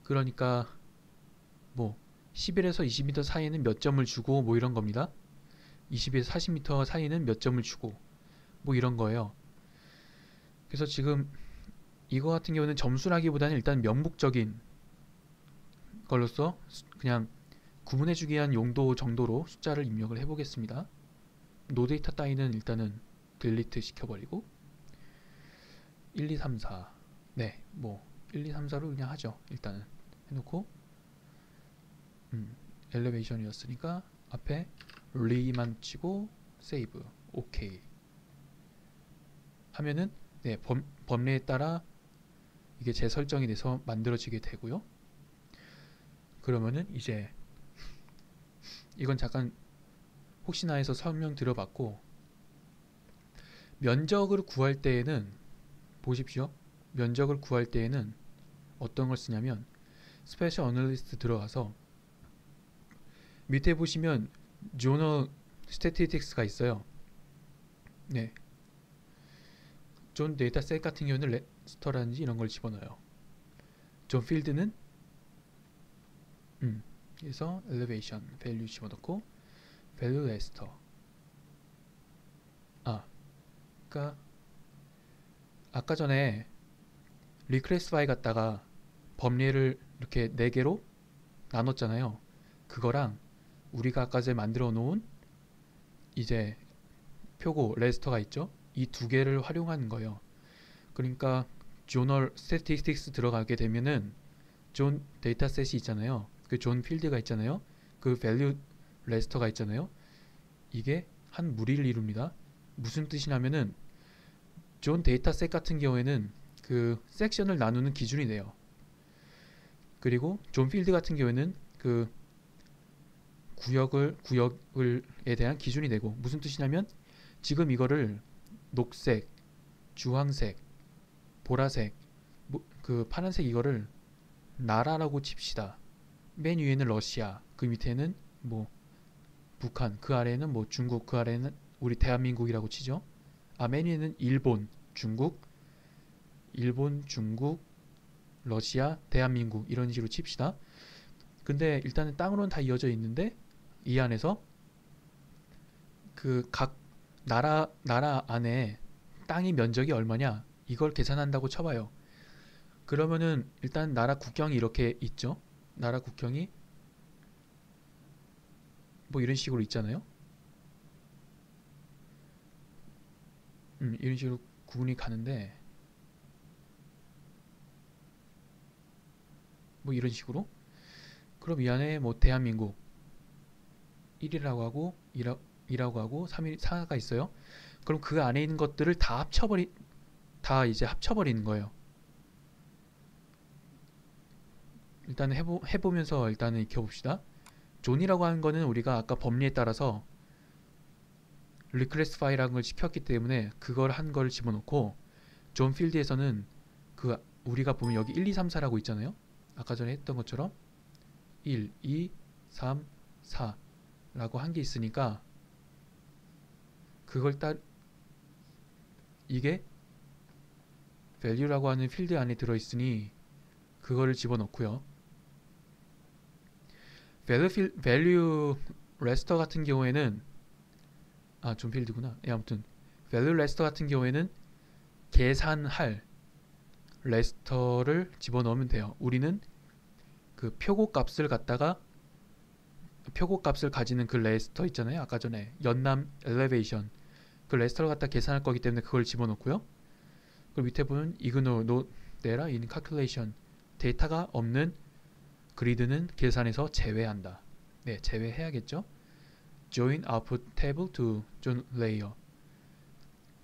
그러니까 뭐 11에서 20m 사이에는 몇 점을 주고 뭐 이런 겁니다. 20에서 40m 사이는 몇 점을 주고 뭐 이런 거예요. 그래서 지금 이거 같은 경우는 점수라기보다는 일단 명목적인 걸로서 그냥 구분해주기 위한 용도 정도로 숫자를 입력을 해보겠습니다. 노데이터 따위는 일단은 딜리트 시켜버리고 1, 2, 3, 4 네, 뭐 1, 2, 3, 4로 그냥 하죠. 일단은 해놓고 엘리베이션이었으니까 앞에 리만 치고 세이브 오케이 하면은 네, 범례에 따라 이게 재설정이 돼서 만들어지게 되고요. 그러면은 이제 이건 잠깐 혹시나 해서 설명드려봤고, 면적을 구할 때에는 보십시오. 면적을 구할 때에는 어떤 걸 쓰냐면 스페셜 어널리스트 들어가서 밑에 보시면 Journal Statistics가 있어요. 네, 존 데이터셋 같은 경우는 레스터라든지 이런 걸 집어넣어요. 존 필드는 그래서 elevation value 집어넣고 value raster. 그러니까 아까 전에 reclassify 갖다가 범례를 이렇게 4개로 나눴잖아요. 그거랑 우리가 아까 전에 만들어 놓은 이제 표고 레스터가 있죠. 이 두 개를 활용하는 거예요. 그러니까 journal statistics 들어가게 되면은 존 데이터셋이 있잖아요. 그 존 필드가 있잖아요. 그 value 레스터가 있잖아요. 이게 한 무리를 이룹니다. 무슨 뜻이냐면은 존 데이터셋 같은 경우에는 그 섹션을 나누는 기준이 돼요. 그리고 존 필드 같은 경우에는 그 구역에 대한 기준이 되고, 무슨 뜻이냐면 지금 이거를 녹색, 주황색, 보라색, 그 파란색 이거를 나라라고 칩시다. 맨 위에는 러시아, 그 밑에는 뭐 북한, 그 아래에는 뭐 중국, 그 아래에는 우리 대한민국이라고 치죠. 맨 위에는 일본, 중국, 러시아, 대한민국 이런 식으로 칩시다. 근데 일단은 땅으로는 다 이어져 있는데 이 안에서 그 각 나라 안에 땅의 면적이 얼마냐 이걸 계산한다고 쳐봐요. 그러면은 일단 나라 국경이 이렇게 있죠. 나라 국경이 뭐 이런 식으로 있잖아요. 이런 식으로 구분이 가는데 뭐 이런 식으로. 그럼 이 안에 뭐 대한민국 1이라고 하고 2라고 하고 3이 4가 있어요. 그럼 그 안에 있는 것들을 다 이제 합쳐버리는 거예요. 일단 해보면서 일단은 익혀봅시다. 존이라고 하는 거는 우리가 아까 법리에 따라서 리클래시파이라는 걸 시켰기 때문에 그걸 한 거를 집어넣고 존 필드에서는 그 우리가 보면 여기 1, 2, 3, 4라고 있잖아요. 아까 전에 했던 것처럼 1, 2, 3, 4라고 한 게 있으니까 그걸 이게 value라고 하는 필드 안에 들어있으니 그거를 집어넣고요. value 레스터 같은 경우에는 존 필드구나. 아무튼 value 레스터 같은 경우에는 계산할 레스터를 집어넣으면 돼요. 우리는 그 표고 값을 갖다가 표고 값을 가지는 그 레스터 있잖아요. 아까 전에 연남 엘리베이션 그 레스터를 갖다 계산할 거기 때문에 그걸 집어넣고요. 그리고 밑에 보면 ignore, 노내라 in calculation 데이터가 없는 그리드는 계산에서 제외한다. 네, 제외해야겠죠. join output table to 존 layer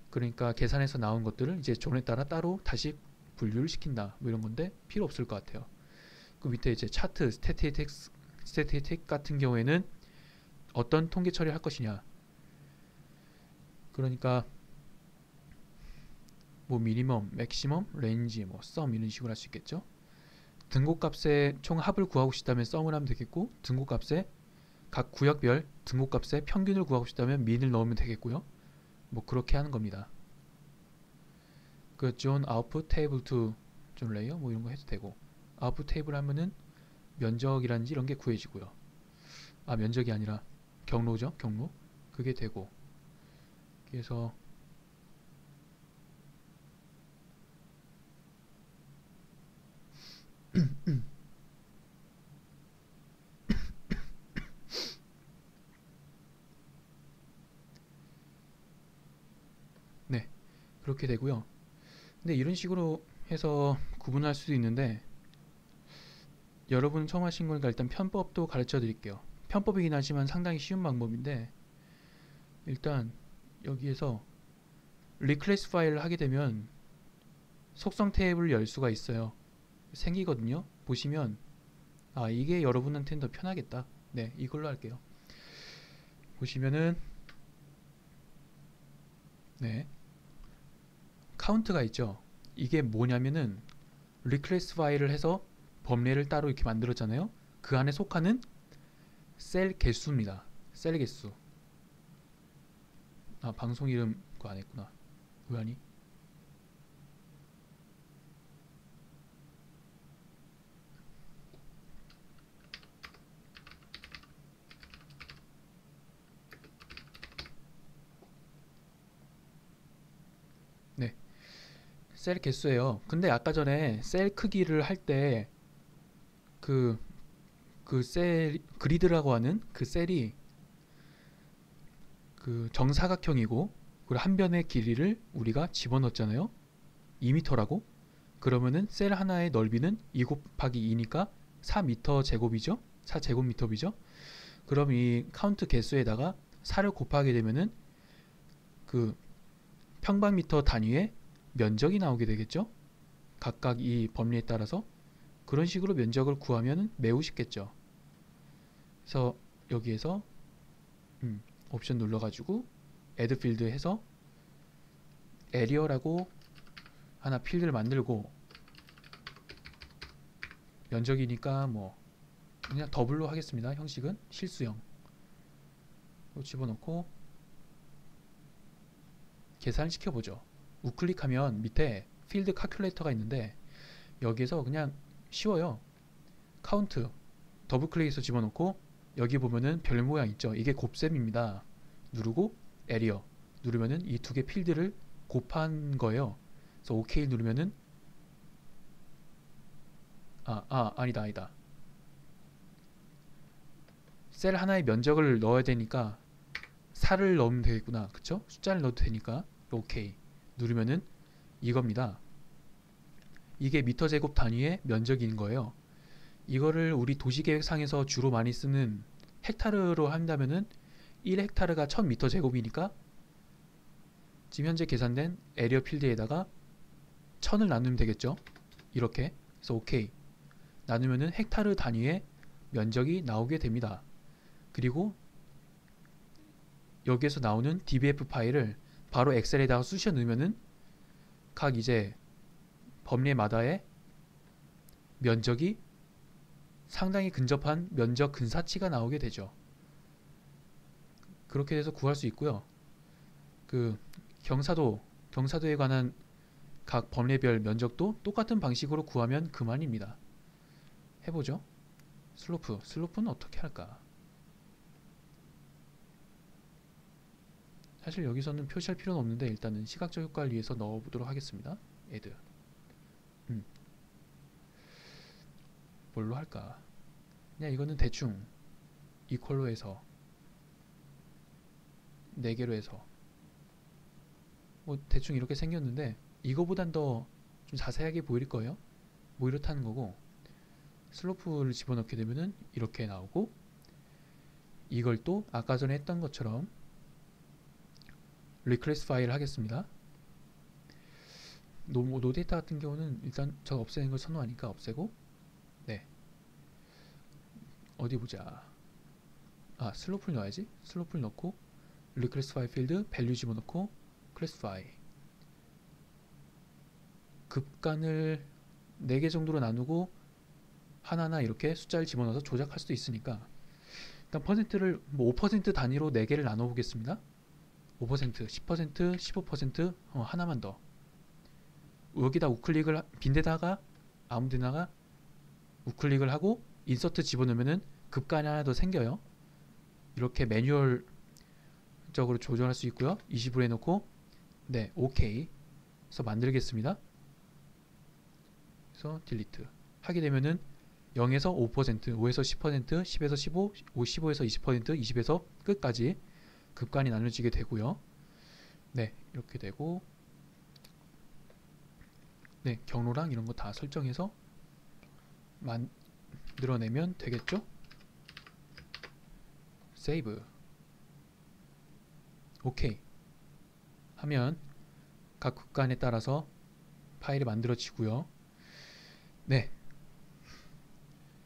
그러니까 계산에서 나온 것들을 이제 존에 따라 따로 다시 분류를 시킨다. 뭐 이런 건데 필요 없을 것 같아요. 그 밑에 이제 차트, 스태티틱 같은 경우에는 어떤 통계 처리를 할 것이냐. 그러니까 뭐 미니멈, 맥시멈, 레인지, 뭐 썸 이런 식으로 할 수 있겠죠. 등고값의 총 합을 구하고 싶다면 썸을 하면 되겠고 등고값의 각 구역별 등고값의 평균을 구하고 싶다면 민을 넣으면 되겠고요. 뭐 그렇게 하는 겁니다. 그 존 아웃풋 테이블 투 존 레이어 뭐 이런 거 해도 되고 아웃풋 테이블 하면은 면적이라든지 이런 게 구해지고요. 면적이 아니라 경로죠. 경로. 그게 되고 그래서 네, 그렇게 되고요. 근데 이런 식으로 해서 구분할 수도 있는데 여러분 처음 하신 거니까 일단 편법도 가르쳐 드릴게요. 편법이긴 하지만 상당히 쉬운 방법인데 일단 여기에서 리클래시파이를 하게 되면 속성 탭을 열 수가 있어요. 생기거든요. 보시면 이게 여러분한테는 더 편하겠다. 네, 이걸로 할게요. 보시면은 네, 카운트가 있죠. 이게 뭐냐면은 리클래시파이를 해서 범례를 따로 이렇게 만들었잖아요. 그 안에 속하는 셀 개수입니다. 셀 개수. 방송 이름 그거 안 했구나. 왜 하니? 네, 셀 개수예요. 근데 아까 전에 셀 크기를 할 때 그 셀 그리드라고 하는 그 셀이 그 정사각형이고 그리고 한 변의 길이를 우리가 집어넣었잖아요. 2m라고. 그러면은 셀 하나의 넓이는 2 곱하기 2니까 4m 제곱이죠. 4제곱미터이죠. 그럼 이 카운트 개수에다가 4를 곱하게 되면은 그 평방미터 단위의 면적이 나오게 되겠죠. 각각 이 범위에 따라서 그런 식으로 면적을 구하면 매우 쉽겠죠. 그래서 여기에서 옵션 눌러가지고 add 필드 해서 에리어라고 하나 필드를 만들고 면적이니까 뭐 그냥 더블로 하겠습니다. 형식은 실수형 집어넣고 계산을 시켜보죠. 우클릭하면 밑에 필드 칼큘레이터가 있는데 여기에서 그냥 쉬워요. 카운트 더블클릭해서 집어넣고 여기 보면은 별 모양 있죠. 이게 곱셈입니다. 누르고 에리어 누르면은 이 두 개 필드를 곱한 거예요. 그래서 OK 누르면은 아니다. 셀 하나의 면적을 넣어야 되니까 4를 넣으면 되겠구나. 그쵸? 숫자를 넣어도 되니까 OK 누르면은 이겁니다. 이게 미터 제곱 단위의 면적인 거예요. 이거를 우리 도시계획상에서 주로 많이 쓰는 헥타르로 한다면은 1헥타르가 1000m 제곱이니까 지금 현재 계산된 에리어 필드에다가 1000을 나누면 되겠죠. 이렇게 그래서 OK 나누면은 헥타르 단위의 면적이 나오게 됩니다. 그리고 여기에서 나오는 dbf 파일을 바로 엑셀에다가 쑤셔 넣으면은 각 이제 범례마다의 면적이 상당히 근접한 면적 근사치가 나오게 되죠. 그렇게 돼서 구할 수 있고요. 그 경사도에 관한 각 범례별 면적도 똑같은 방식으로 구하면 그만입니다. 해보죠. 슬로프는 어떻게 할까? 사실 여기서는 표시할 필요는 없는데 일단은 시각적 효과를 위해서 넣어보도록 하겠습니다. add. 뭘로 할까? 그냥 이거는 대충 이퀄로 해서 4개로 해서 뭐 대충 이렇게 생겼는데 이거보단 더 좀 자세하게 보일 거예요. 뭐 이렇다는 거고, 슬로프를 집어넣게 되면은 이렇게 나오고, 이걸 또 아까 전에 했던 것처럼 리클래시파이를 하겠습니다. 노데이터 같은 경우는 일단 저 없애는 걸 선호하니까 없애고, 네, 어디 보자. 슬로프를 넣어야지. 슬로프를 넣고 리클래시파이 필드 밸류 집어넣고 클래시파이, 급간을 4개 정도로 나누고 하나하나 이렇게 숫자를 집어넣어서 조작할 수도 있으니까 일단 퍼센트를 뭐 5% 단위로 4개를 나눠 보겠습니다. 5%, 10%, 15%, 하나만 더. 여기다 우클릭을 빈데다가 아무데나가 우클릭을 하고 인서트 집어넣으면은 급간이 하나 더 생겨요. 이렇게 매뉴얼적으로 조절할 수 있고요. 20으로 해놓고 네, 오케이 그래서 만들겠습니다. 그래서 딜리트 하게 되면은 0에서 5%, 5에서 10%, 10에서 15, 15에서 20%, 20에서 끝까지 급간이 나눠지게 되고요. 네, 이렇게 되고, 네, 경로랑 이런 거 다 설정해서 만들어내면 되겠죠? 세이브. 오케이. 하면 각 급간에 따라서 파일이 만들어지고요. 네.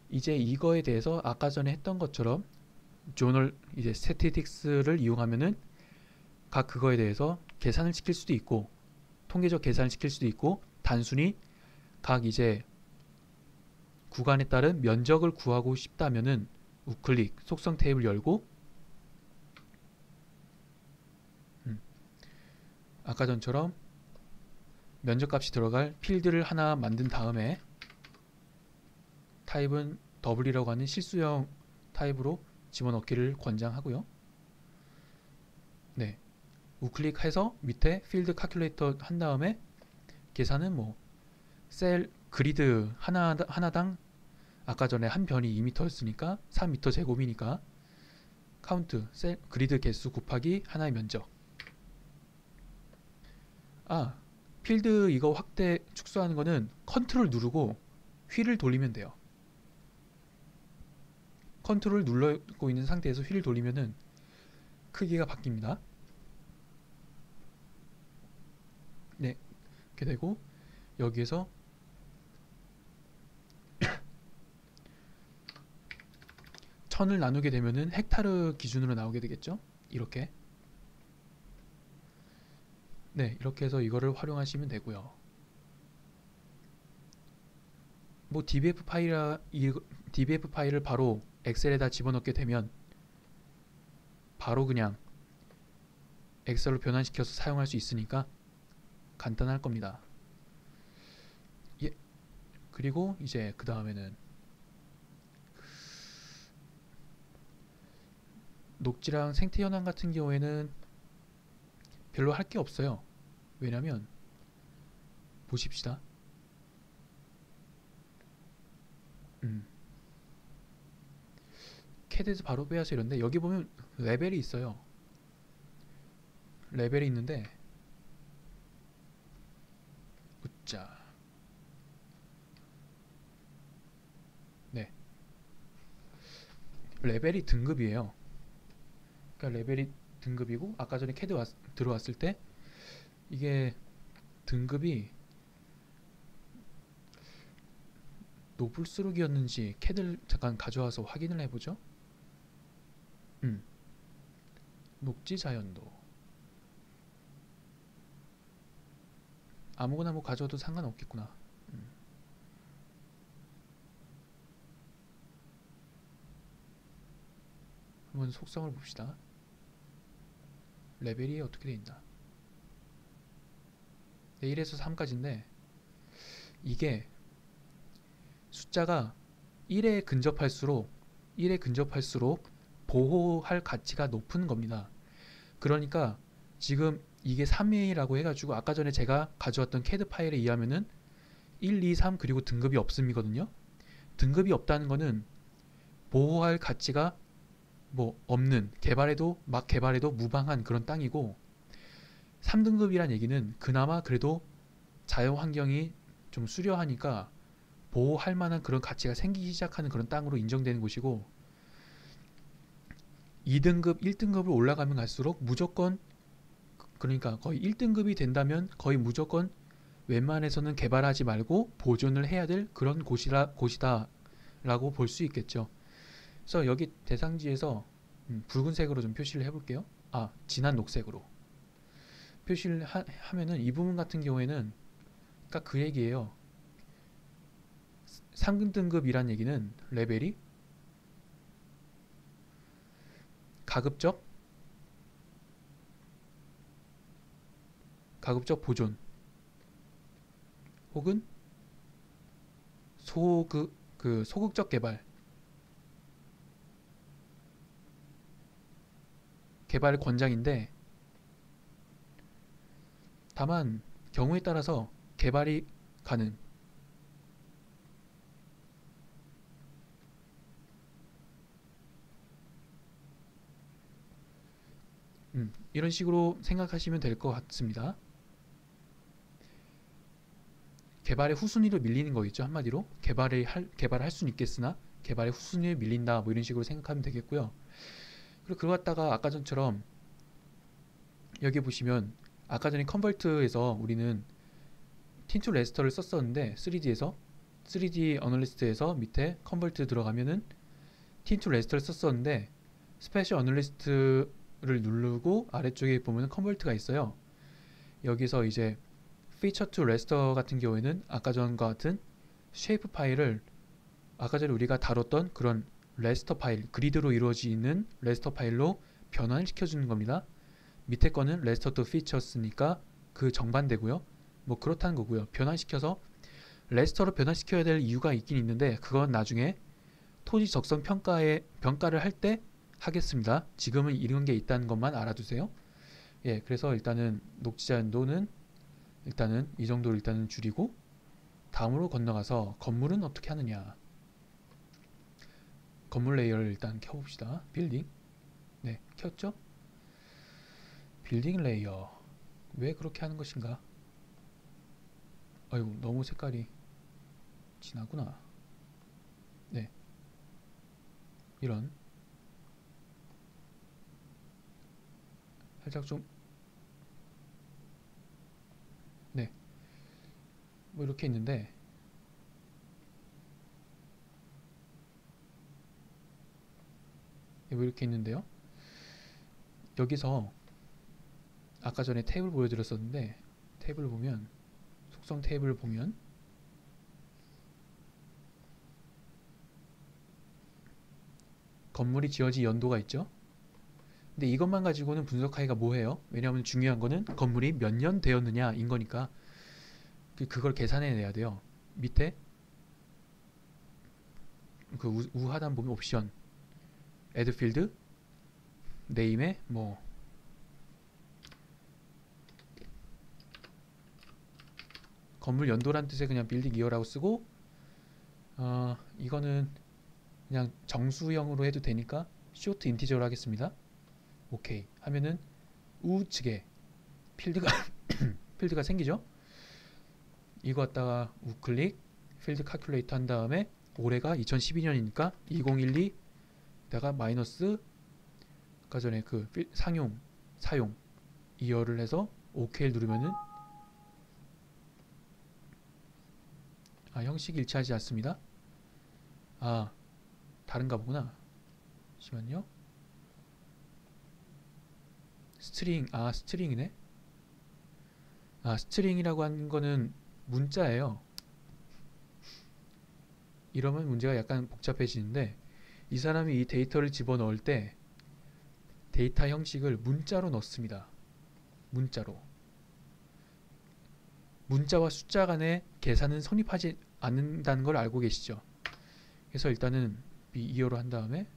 이제 이거에 대해서 아까 전에 했던 것처럼 조널 이제 스태티스틱스를 이용하면은 각 그거에 대해서 계산을 시킬 수도 있고 통계적 계산을 시킬 수도 있고 단순히 각 이제 구간에 따른 면적을 구하고 싶다면은 우클릭 속성 탭을 열고 아까 전처럼 면적값이 들어갈 필드를 하나 만든 다음에 타입은 W라고 하는 실수형 타입으로 집어넣기를 권장하고요. 네, 우클릭해서 밑에 필드 칼큘레이터 한 다음에 계산은 뭐 셀 그리드 하나당 아까 전에 한 변이 2m였으니까 3m 제곱이니까 카운트 셀 그리드 개수 곱하기 하나의 면적. 필드 이거 확대 축소하는 거는 컨트롤 누르고 휠을 돌리면 돼요. 컨트롤 누르고 있는 상태에서 휠을 돌리면은 크기가 바뀝니다. 네, 이렇게 되고 여기에서 천을 나누게 되면은 헥타르 기준으로 나오게 되겠죠. 이렇게. 네, 이렇게 해서 이거를 활용하시면 되고요. 뭐 dbf 파일을 바로 엑셀에다 집어넣게 되면 바로 그냥 엑셀로 변환시켜서 사용할 수 있으니까 간단할 겁니다. 예. 그리고 이제 그 다음에는 녹지랑 생태 현황 같은 경우에는 별로 할 게 없어요. 왜냐면 보십시다. 캐드에서 바로 빼야서 이런데 여기 보면 레벨이 있어요. 레벨이 있는데 웃자. 네, 레벨이 등급이에요. 그러니까 레벨이 등급이고 아까 전에 캐드 들어왔을 때 이게 등급이 노블스룩이었는지 캐드를 잠깐 가져와서 확인을 해보죠. 녹지 자연도 아무거나 뭐 가져도 상관없겠구나. 음. 한번 속성을 봅시다. 레벨이 어떻게 돼 있나? 1에서 3까지인데 이게 숫자가 1에 근접할수록 보호할 가치가 높은 겁니다. 그러니까 지금 이게 3이라고 해가지고 아까 전에 제가 가져왔던 CAD 파일에 의하면은 1, 2, 3 그리고 등급이 없음이거든요. 등급이 없다는 거는 보호할 가치가 뭐 없는, 막 개발해도 무방한 그런 땅이고, 3등급이란 얘기는 그나마 그래도 자연 환경이 좀 수려하니까 보호할 만한 그런 가치가 생기기 시작하는 그런 땅으로 인정되는 곳이고, 2등급, 1등급을 올라가면 갈수록 무조건, 그러니까 거의 1등급이 된다면 거의 무조건 웬만해서는 개발하지 말고 보존을 해야 될 그런 곳이다 라고 볼 수 있겠죠. 그래서 여기 대상지에서 붉은색으로 좀 표시를 해볼게요. 진한 녹색으로 표시를 하면은 이 부분 같은 경우에는 그러니까 그 얘기예요. 3등급이란 얘기는 레벨이 가급적 보존 혹은 소극적 개발 권장인데, 다만 경우에 따라서 개발이 가능. 이런 식으로 생각하시면 될 것 같습니다. 개발의 후순위로 밀리는 거겠죠. 한마디로 개발할 수는 있겠으나 개발의 후순위에 밀린다, 뭐 이런 식으로 생각하면 되겠고요. 그리고 그거 갖다가 아까 전처럼 여기 보시면 아까 전에 컨버트에서 우리는 틴투 레스터를 썼었는데 3D에서 3D 어널리스트에서 밑에 컨버트 들어가면은 틴투 레스터를 썼었는데 스페셜 어널리스트를 누르고 아래쪽에 보면 컨버트가 있어요. 여기서 이제 피처 투 레스터 같은 경우에는 아까 전과 같은 쉐이프 파일을 아까 전에 우리가 다뤘던 그런 레스터 파일, 그리드로 이루어지는 레스터 파일로 변환을 시켜주는 겁니다. 밑에 거는 레스터 투 피처스니까 그 정반대고요. 뭐 그렇다는 거고요. 변환시켜서 레스터로 변환시켜야 될 이유가 있긴 있는데 그건 나중에 토지 적성 평가를 할 때 하겠습니다. 지금은 이런 게 있다는 것만 알아두세요. 예, 그래서 일단은 녹지자연도는 일단은 이 정도로 일단은 줄이고, 다음으로 건너가서 건물은 어떻게 하느냐. 건물 레이어를 일단 켜봅시다. 빌딩. 네, 켰죠? 빌딩 레이어. 왜 그렇게 하는 것인가? 아이고, 너무 색깔이 진하구나. 네, 이런 살짝 좀, 네, 뭐 이렇게 있는데, 뭐 이렇게 있는데요. 여기서 아까 전에 테이블 보여드렸었는데, 테이블 보면, 속성 테이블 보면 건물이 지어진 연도가 있죠. 근데 이것만 가지고는 분석하기가 뭐해요? 왜냐하면 중요한 거는 건물이 몇 년 되었느냐 인 거니까 그걸 계산해 내야 돼요. 밑에 그 우하단 보면 옵션 add field name에 뭐 건물 연도란 뜻의 그냥 빌딩 이어라고 쓰고, 이거는 그냥 정수형으로 해도 되니까 short 인티저로 하겠습니다. 오케이 하면은 우측에 필드가 필드가 생기죠. 이거 갖다가 우클릭 필드 칼큘레이터 한 다음에 올해가 2012년이니까 2012 다가 마이너스 아까 전에 그 사용 이어를 해서 OK를 누르면은 형식이 일치하지 않습니다. 다른가 보구나. 잠시만요. 스트링이네. 스트링이라고 하는 거는 문자예요. 이러면 문제가 약간 복잡해지는데, 이 사람이 이 데이터를 집어넣을 때 데이터 형식을 문자로 넣습니다. 문자로. 문자와 숫자 간의 계산은 성립하지 않는다는 걸 알고 계시죠? 그래서 일단은 B2호로 한 다음에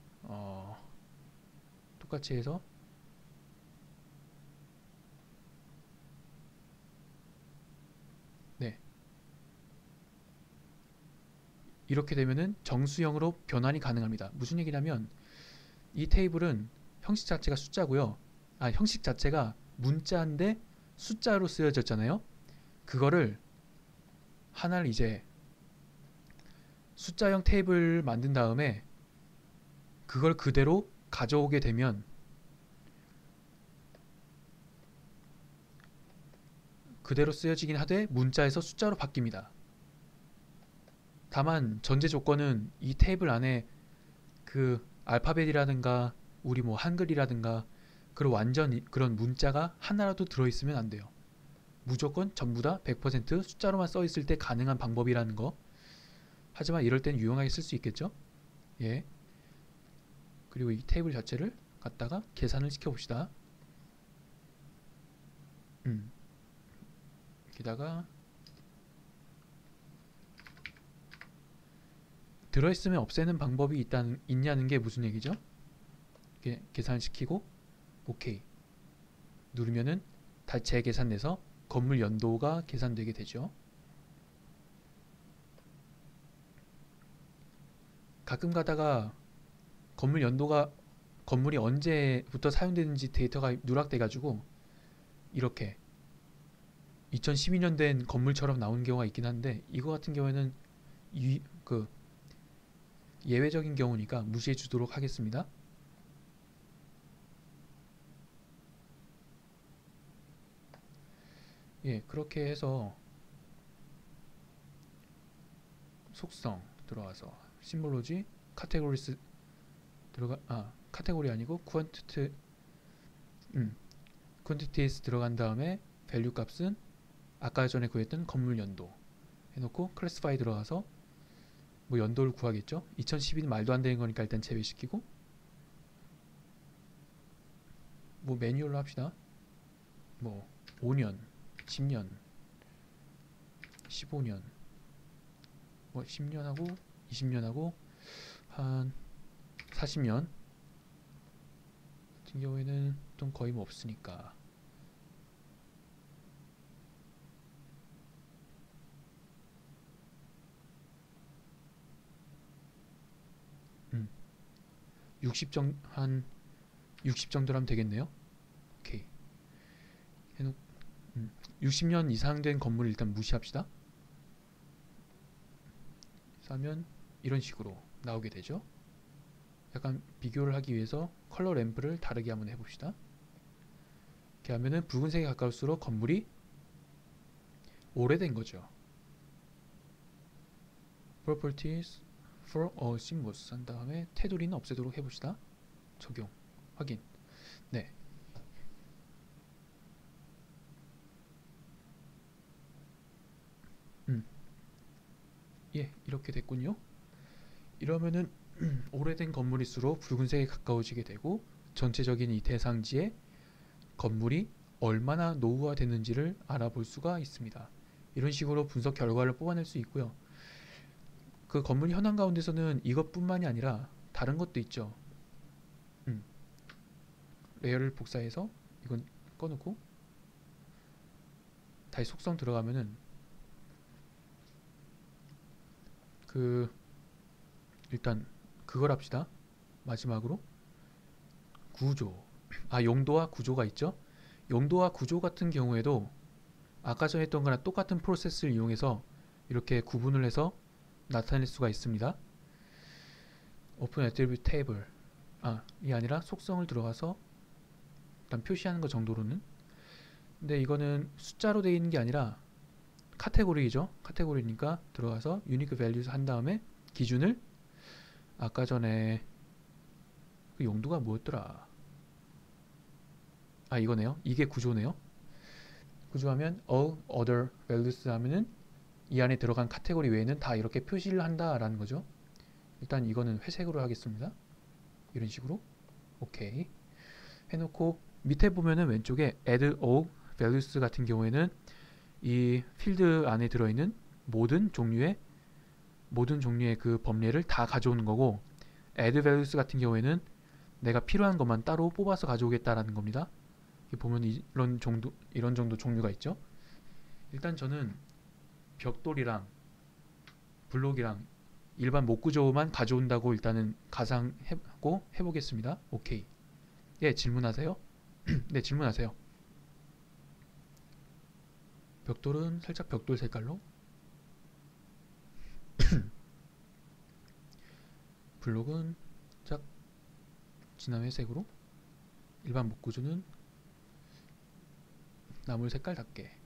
똑같이 해서 네, 이렇게 되면은 정수형으로 변환이 가능합니다. 무슨 얘기냐면 이 테이블은 형식 자체가 숫자고요. 형식 자체가 문자인데 숫자로 쓰여졌잖아요. 그거를 하나를 이제 숫자형 테이블 만든 다음에 그걸 그대로 가져오게 되면 그대로 쓰여지긴 하되 문자에서 숫자로 바뀝니다. 다만 전제 조건은 이 테이블 안에 그 알파벳이라든가 우리 뭐 한글이라든가 그런 완전 그런 문자가 하나라도 들어있으면 안 돼요. 무조건 전부 다 100% 숫자로만 써 있을 때 가능한 방법이라는 거. 하지만 이럴 땐 유용하게 쓸 수 있겠죠? 예. 그리고 이 테이블 자체를 갖다가 계산을 시켜 봅시다. 게다가 들어있으면 없애는 방법이 있냐는 게 무슨 얘기죠? 계산시키고 오케이 누르면은 다 재계산돼서 건물 연도가 계산되게 되죠. 가끔 가다가 건물 연도가 건물이 언제부터 사용되는지 데이터가 누락돼 가지고 이렇게 2012년 된 건물처럼 나오는 경우가 있긴 한데 이거 같은 경우에는 예외적인 경우니까 무시해 주도록 하겠습니다. 예, 그렇게 해서 속성 들어와서 심볼로지 카테고리스 카테고리 아니고 퀀티티에서 들어간 다음에 밸류 값은 아까 전에 구했던 건물 연도 해놓고 클래시파이 들어가서 뭐 연도를 구하겠죠. 2012는 말도 안 되는 거니까 일단 제외시키고 뭐 매뉴얼로 합시다. 뭐 5년, 10년, 15년, 뭐 10년하고 20년하고 한 40년 같은 경우에는 좀 거의 뭐 없으니까 60 정도라면 되겠네요. 오케이. 60년 이상 된 건물을 일단 무시합시다. 하면 이런 식으로 나오게 되죠. 약간 비교를 하기 위해서 컬러 램프를 다르게 한번 해봅시다. 이렇게 하면은 붉은색에 가까울수록 건물이 오래된 거죠. Properties for all symbols 한 다음에 테두리는 없애도록 해봅시다. 적용, 확인. 네. 예, 이렇게 됐군요. 이러면은 오래된 건물일수록 붉은색에 가까워지게 되고 전체적인 이 대상지에 건물이 얼마나 노후화됐는지를 알아볼 수가 있습니다. 이런 식으로 분석 결과를 뽑아낼 수 있고요. 그 건물 현황 가운데서는 이것뿐만이 아니라 다른 것도 있죠. 레이어를 복사해서 이건 꺼놓고 다시 속성 들어가면은 일단 그걸 합시다. 마지막으로 구조, 용도와 구조가 있죠. 용도와 구조 같은 경우에도 아까 전에 했던 거랑 똑같은 프로세스를 이용해서 이렇게 구분을 해서 나타낼 수가 있습니다. 오픈 애트리뷰트 테이블 이 아니라 속성을 들어가서 일단 표시하는 것 정도로는. 근데 이거는 숫자로 되어 있는 게 아니라 카테고리죠. 카테고리니까 들어가서 유니크 밸류스 한 다음에 기준을 아까 전에 그 용도가 뭐였더라? 이거네요. 이게 구조네요. 구조하면 all other values 하면은 이 안에 들어간 카테고리 외에는 다 이렇게 표시를 한다라는 거죠. 일단 이거는 회색으로 하겠습니다. 이런 식으로 오케이 해놓고 밑에 보면은 왼쪽에 add all values 같은 경우에는 이 필드 안에 들어있는 모든 종류의 그 범례를 다 가져오는 거고, add values 같은 경우에는 내가 필요한 것만 따로 뽑아서 가져오겠다라는 겁니다. 보면 이런 정도 종류가 있죠. 일단 저는 벽돌이랑 블록이랑 일반 목구조만 가져온다고 일단은 가상하고 해보겠습니다. 오케이. 예, 질문하세요. 네, 질문하세요. 벽돌은 살짝 벽돌 색깔로, 블록은 살짝 진한 회색으로, 일반 목구조는 나물 색깔답게.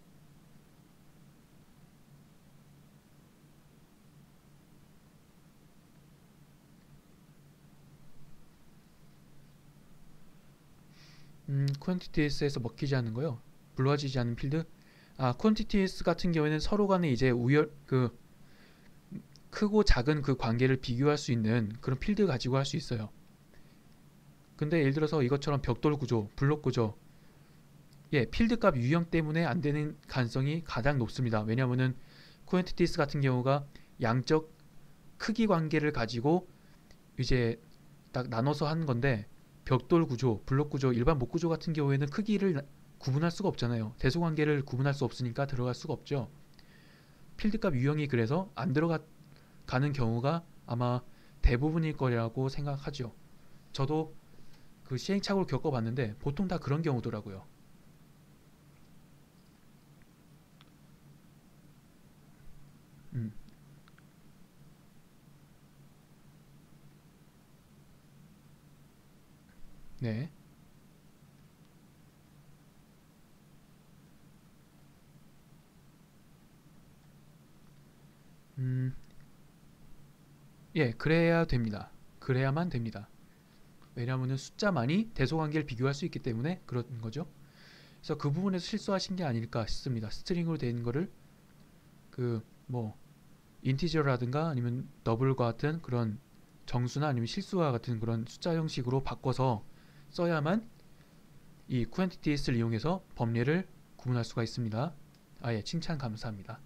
quantities에서 먹히지 않는 거요. 불러지지 않는 필드. quantities 같은 경우에는 서로 간에 이제 크고 작은 그 관계를 비교할 수 있는 그런 필드 가지고 할 수 있어요. 근데 예를 들어서 이것처럼 벽돌 구조, 블록 구조, 예, 필드 값 유형 때문에 안 되는 가능성이 가장 높습니다. 왜냐하면은 quantities 같은 경우가 양적 크기 관계를 가지고 이제 딱 나눠서 하는 건데, 벽돌 구조, 블록 구조, 일반 목 구조 같은 경우에는 크기를 구분할 수가 없잖아요. 대소 관계를 구분할 수 없으니까 들어갈 수가 없죠. 필드값 유형이 그래서 안 들어가는 경우가 아마 대부분일 거라고 생각하죠. 저도 그 시행착오를 겪어봤는데 보통 다 그런 경우더라고요. 음, 네. 음, 예, 그래야 됩니다. 그래야만 됩니다. 왜냐하면 숫자만이 대소관계를 비교할 수 있기 때문에 그런 거죠. 그래서 그 부분에서 실수하신 게 아닐까 싶습니다. 스트링으로 된 거를 그 뭐 인티저라든가 아니면 더블과 같은 그런 정수나 아니면 실수와 같은 그런 숫자 형식으로 바꿔서 써야만 이 quantities를 이용해서 범례를 구분할 수가 있습니다. 예, 칭찬 감사합니다.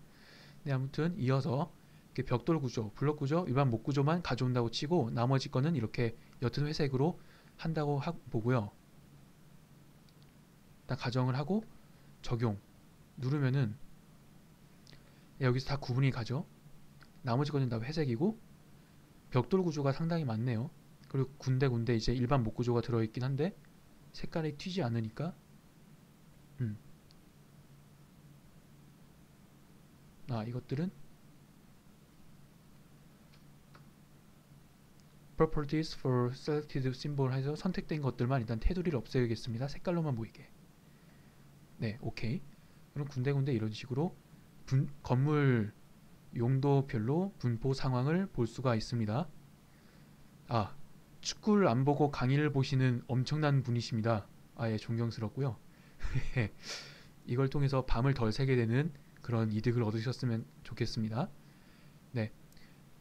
네, 아무튼 이어서 이렇게 벽돌 구조, 블록 구조, 일반 목 구조만 가져온다고 치고 나머지 거는 이렇게 옅은 회색으로 한다고 보고요. 딱 가정을 하고 적용 누르면은 여기서 다 구분이 가죠. 나머지 거는 다 회색이고, 벽돌 구조가 상당히 많네요. 그리고 군데군데 이제 일반 목 구조가 들어있긴 한데 색깔이 튀지 않으니까 이것들은 properties for selected symbol 해서 선택된 것들만 일단 테두리를 없애겠습니다. 색깔로만 보이게. 네, 오케이. 그럼 군데군데 이런 식으로 건물 용도별로 분포 상황을 볼 수가 있습니다. 축구를 안 보고 강의를 보시는 엄청난 분이십니다. 예, 존경스럽고요. 이걸 통해서 밤을 덜 새게 되는 그런 이득을 얻으셨으면 좋겠습니다. 네,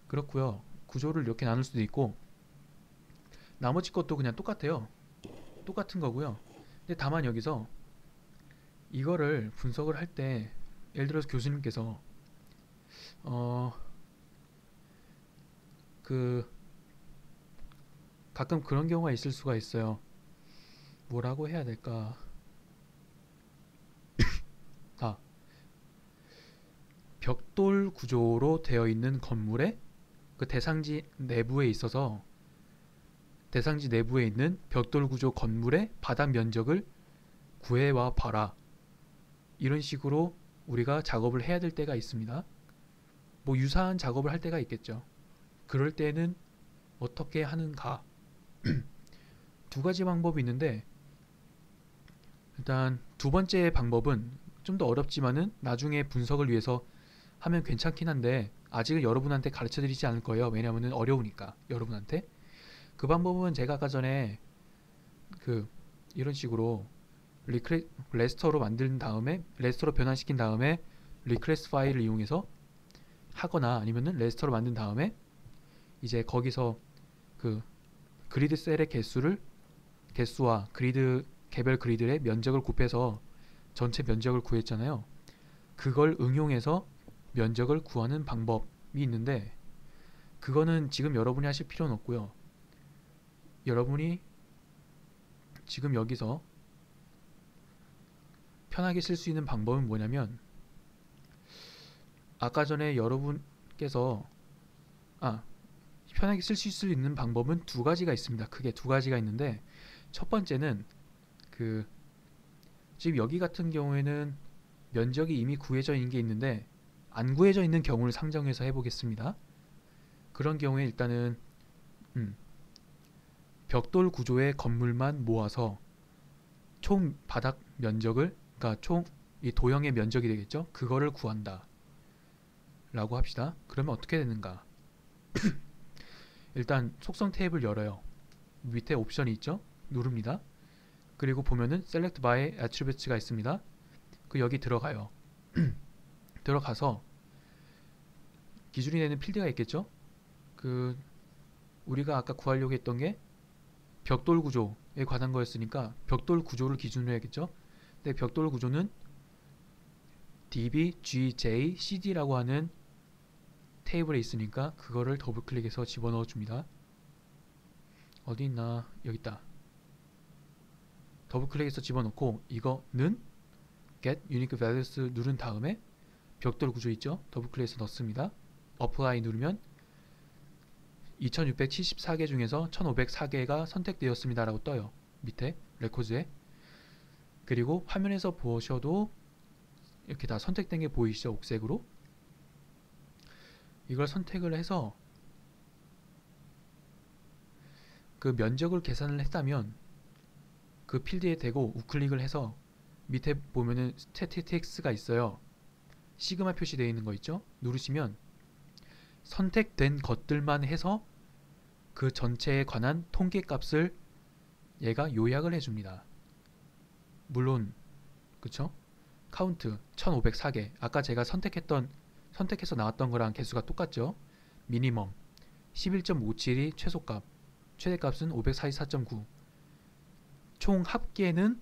그렇고요. 구조를 이렇게 나눌 수도 있고, 나머지 것도 그냥 똑같아요. 똑같은 거고요. 근데 다만 여기서 이거를 분석을 할 때 예를 들어서 교수님께서 가끔 그런 경우가 있을 수가 있어요. 뭐라고 해야 될까? 벽돌 구조로 되어 있는 건물의 그 대상지 내부에 있어서 대상지 내부에 있는 벽돌 구조 건물의 바닥 면적을 구해와 봐라. 이런 식으로 우리가 작업을 해야 될 때가 있습니다. 뭐 유사한 작업을 할 때가 있겠죠. 그럴 때는 어떻게 하는가? 두 가지 방법이 있는데, 일단 두 번째 방법은 좀 더 어렵지만은 나중에 분석을 위해서 하면 괜찮긴 한데 아직은 여러분한테 가르쳐 드리지 않을 거예요. 왜냐면은 어려우니까 여러분한테. 그 방법은 제가 아까 전에 이런 식으로 레스터로 만든 다음에 레스터로 변환시킨 다음에 리퀘스트 파일을 이용해서 하거나 아니면은 레스터로 만든 다음에 이제 거기서 그 그리드 셀의 개수와 그리드 개별 그리드의 면적을 곱해서 전체 면적을 구했잖아요. 그걸 응용해서 면적을 구하는 방법이 있는데 그거는 지금 여러분이 하실 필요는 없고요. 여러분이 지금 여기서 편하게 쓸 수 있는 방법은 뭐냐면 아까 전에 여러분께서 편하게 쓸 수 있는 방법은 두 가지가 있습니다. 크게 두 가지가 있는데 첫 번째는 지금 여기 같은 경우에는 면적이 이미 구해져 있는 게 있는데 안 구해져 있는 경우를 상정해서 해보겠습니다. 그런 경우에 일단은 벽돌 구조의 건물만 모아서 총 바닥 면적을 그러니까 총 이 도형의 면적이 되겠죠. 그거를 구한다 라고 합시다. 그러면 어떻게 되는가? 일단 속성 탭을 열어요. 밑에 옵션이 있죠. 누릅니다. 그리고 보면은 Select by Attributes가 있습니다. 여기 들어가요. 들어가서 기준이 되는 필드가 있겠죠. 우리가 아까 구하려고 했던 게 벽돌 구조에 관한 거였으니까 벽돌 구조를 기준으로 해야겠죠. 근데 벽돌 구조는 dbgjcd라고 하는 테이블에 있으니까 그거를 더블 클릭해서 집어넣어 줍니다. 어디 있나? 여기 있다. 더블 클릭해서 집어넣고 이거는 get unique values 누른 다음에 벽돌 구조 있죠? 더블 클릭해서 넣습니다. apply 누르면 2674개 중에서 1504개가 선택되었습니다 라고 떠요. 밑에 레코드에. 그리고 화면에서 보셔도 이렇게 다 선택된 게 보이시죠? 옥색으로. 이걸 선택을 해서 그 면적을 계산을 했다면 그 필드에 대고 우클릭을 해서 밑에 보면은 스태티스틱스가 있어요. 시그마 표시되어 있는 거 있죠? 누르시면 선택된 것들만 해서 그 전체에 관한 통계 값을 얘가 요약을 해줍니다. 물론 그쵸? 카운트 1504개 아까 제가 선택해서 나왔던 거랑 개수가 똑같죠? 미니멈 11.57이 최소값 최대값은 544.9 총 합계는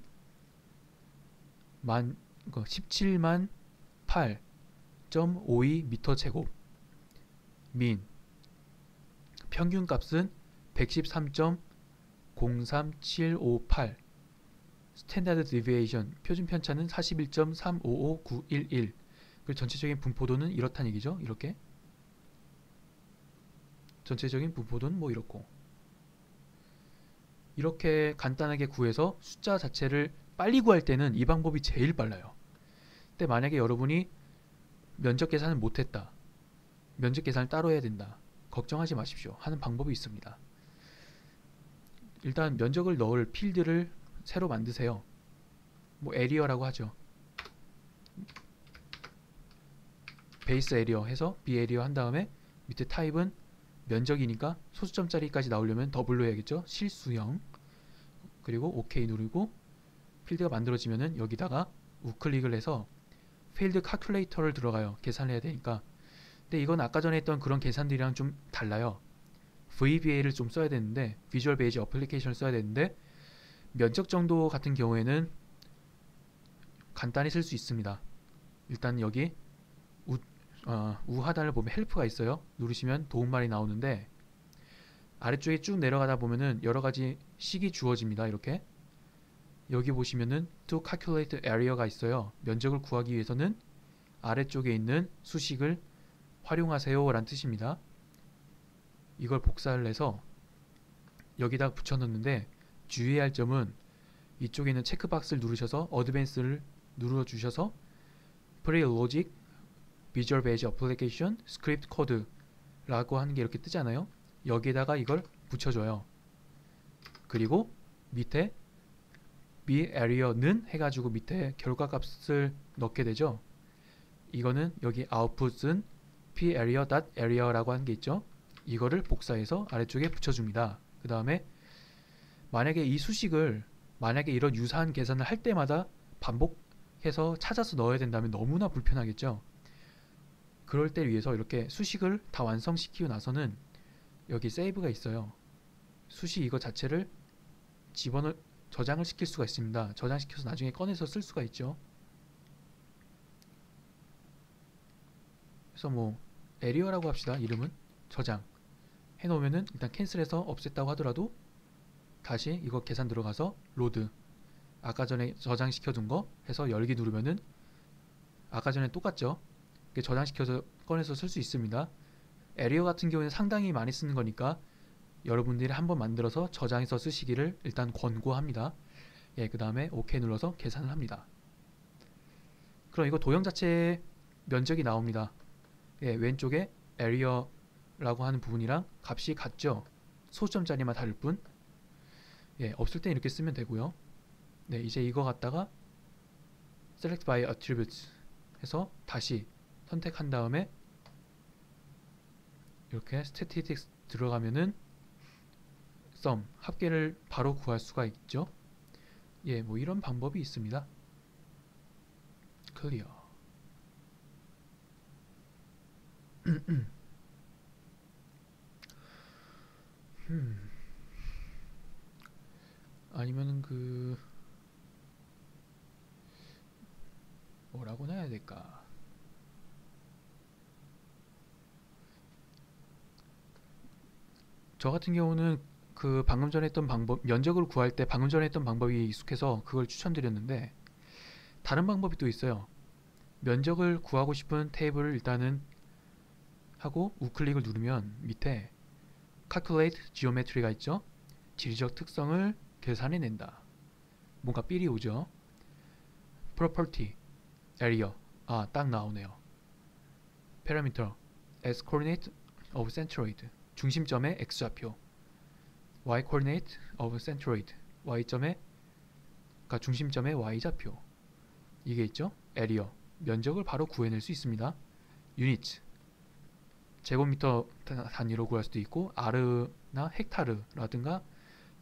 17만 8.52m 제곱 민 평균값은 113.03758 스탠다드 디비에이션 표준 편차는 41.355911 그리고 전체적인 분포도는 이렇다는 얘기죠. 이렇게 전체적인 분포도는 뭐 이렇게 간단하게 구해서 숫자 자체를 빨리 구할 때는 이 방법이 제일 빨라요. 근데 만약에 여러분이 면적 계산을 못했다. 면적 계산을 따로 해야 된다. 걱정하지 마십시오. 하는 방법이 있습니다. 일단 면적을 넣을 필드를 새로 만드세요. 뭐 에리어라고 하죠. 베이스 에리어 해서 비에리어 한 다음에 밑에 타입은 면적이니까 소수점짜리까지 나오려면 더블로 해야겠죠. 실수형. 그리고 OK 누르고 필드가 만들어지면은 여기다가 우클릭을 해서 필드 calculator를 들어가요. 계산을 해야 되니까. 근데 이건 아까 전에 했던 그런 계산들이랑 좀 달라요. VBA를 좀 써야 되는데 비주얼 베이직 어플리케이션을 써야 되는데 면적 정도 같은 경우에는 간단히 쓸 수 있습니다. 일단 여기 우하단을 보면 헬프가 있어요. 누르시면 도움말이 나오는데 아래쪽에 쭉 내려가다 보면은 여러가지 식이 주어집니다. 이렇게 여기 보시면은 to calculate area가 있어요. 면적을 구하기 위해서는 아래쪽에 있는 수식을 활용하세요 라는 뜻입니다. 이걸 복사를 해서 여기다 붙여넣는데 주의할 점은 이쪽에 있는 체크박스를 누르셔서 어드밴스를 눌러주셔서 Pre-Logic, Visual Basic Application, Script Code 라고 하는 게 이렇게 뜨잖아요. 여기에다가 이걸 붙여줘요. 그리고 밑에 BArea는 해가지고 밑에 결과값을 넣게 되죠. 이거는 여기 output은 BArea.area라고 하는 게 있죠. 이거를 복사해서 아래쪽에 붙여줍니다. 그 다음에 만약에 이 수식을 만약에 이런 유사한 계산을 할 때마다 반복해서 찾아서 넣어야 된다면 너무나 불편하겠죠. 그럴 때 위해서 이렇게 수식을 다 완성시키고 나서는 여기 세이브가 있어요. 수식 이거 자체를 저장을 시킬 수가 있습니다. 저장시켜서 나중에 꺼내서 쓸 수가 있죠. 그래서 뭐 에리어라고 합시다. 이름은 저장 해놓으면은 일단 캔슬해서 없앴다고 하더라도 다시 이거 계산 들어가서 로드 아까 전에 저장시켜둔 거 해서 열기 누르면은 아까 전에 똑같죠. 저장시켜서 꺼내서 쓸 수 있습니다. 에리어 같은 경우는 상당히 많이 쓰는 거니까 여러분들이 한번 만들어서 저장해서 쓰시기를 일단 권고합니다. 예, 그 다음에 OK 눌러서 계산을 합니다. 그럼 이거 도형 자체의 면적이 나옵니다. 예, 왼쪽에 area라고 하는 부분이랑 값이 같죠. 소수점 자리만 다를 뿐. 예, 없을 땐 이렇게 쓰면 되고요. 네, 이제 이거 갖다가 select by attributes 해서 다시 선택한 다음에 이렇게 statistics 들어가면은 sum 합계를 바로 구할 수가 있죠. 예, 뭐 이런 방법이 있습니다. 클리어. 아니면은 뭐라고 해야 될까? 저 같은 경우는 방금 전에 했던 방법, 면적을 구할 때 방금 전에 했던 방법이 익숙해서 그걸 추천드렸는데 다른 방법이 또 있어요. 면적을 구하고 싶은 테이블을 일단은 하고 우클릭을 누르면 밑에 calculate geometry가 있죠. 지리적 특성을 계산해낸다. 뭔가 삘이 오죠. property, area, 딱 나오네요. parameter, as coordinate of centroid, 중심점의 x좌표, y coordinate of centroid, 중심점의 y좌표. 이게 있죠. area, 면적을 바로 구해낼 수 있습니다. unit, 제곱미터 단위로 구할 수도 있고 아르나 헥타르라든가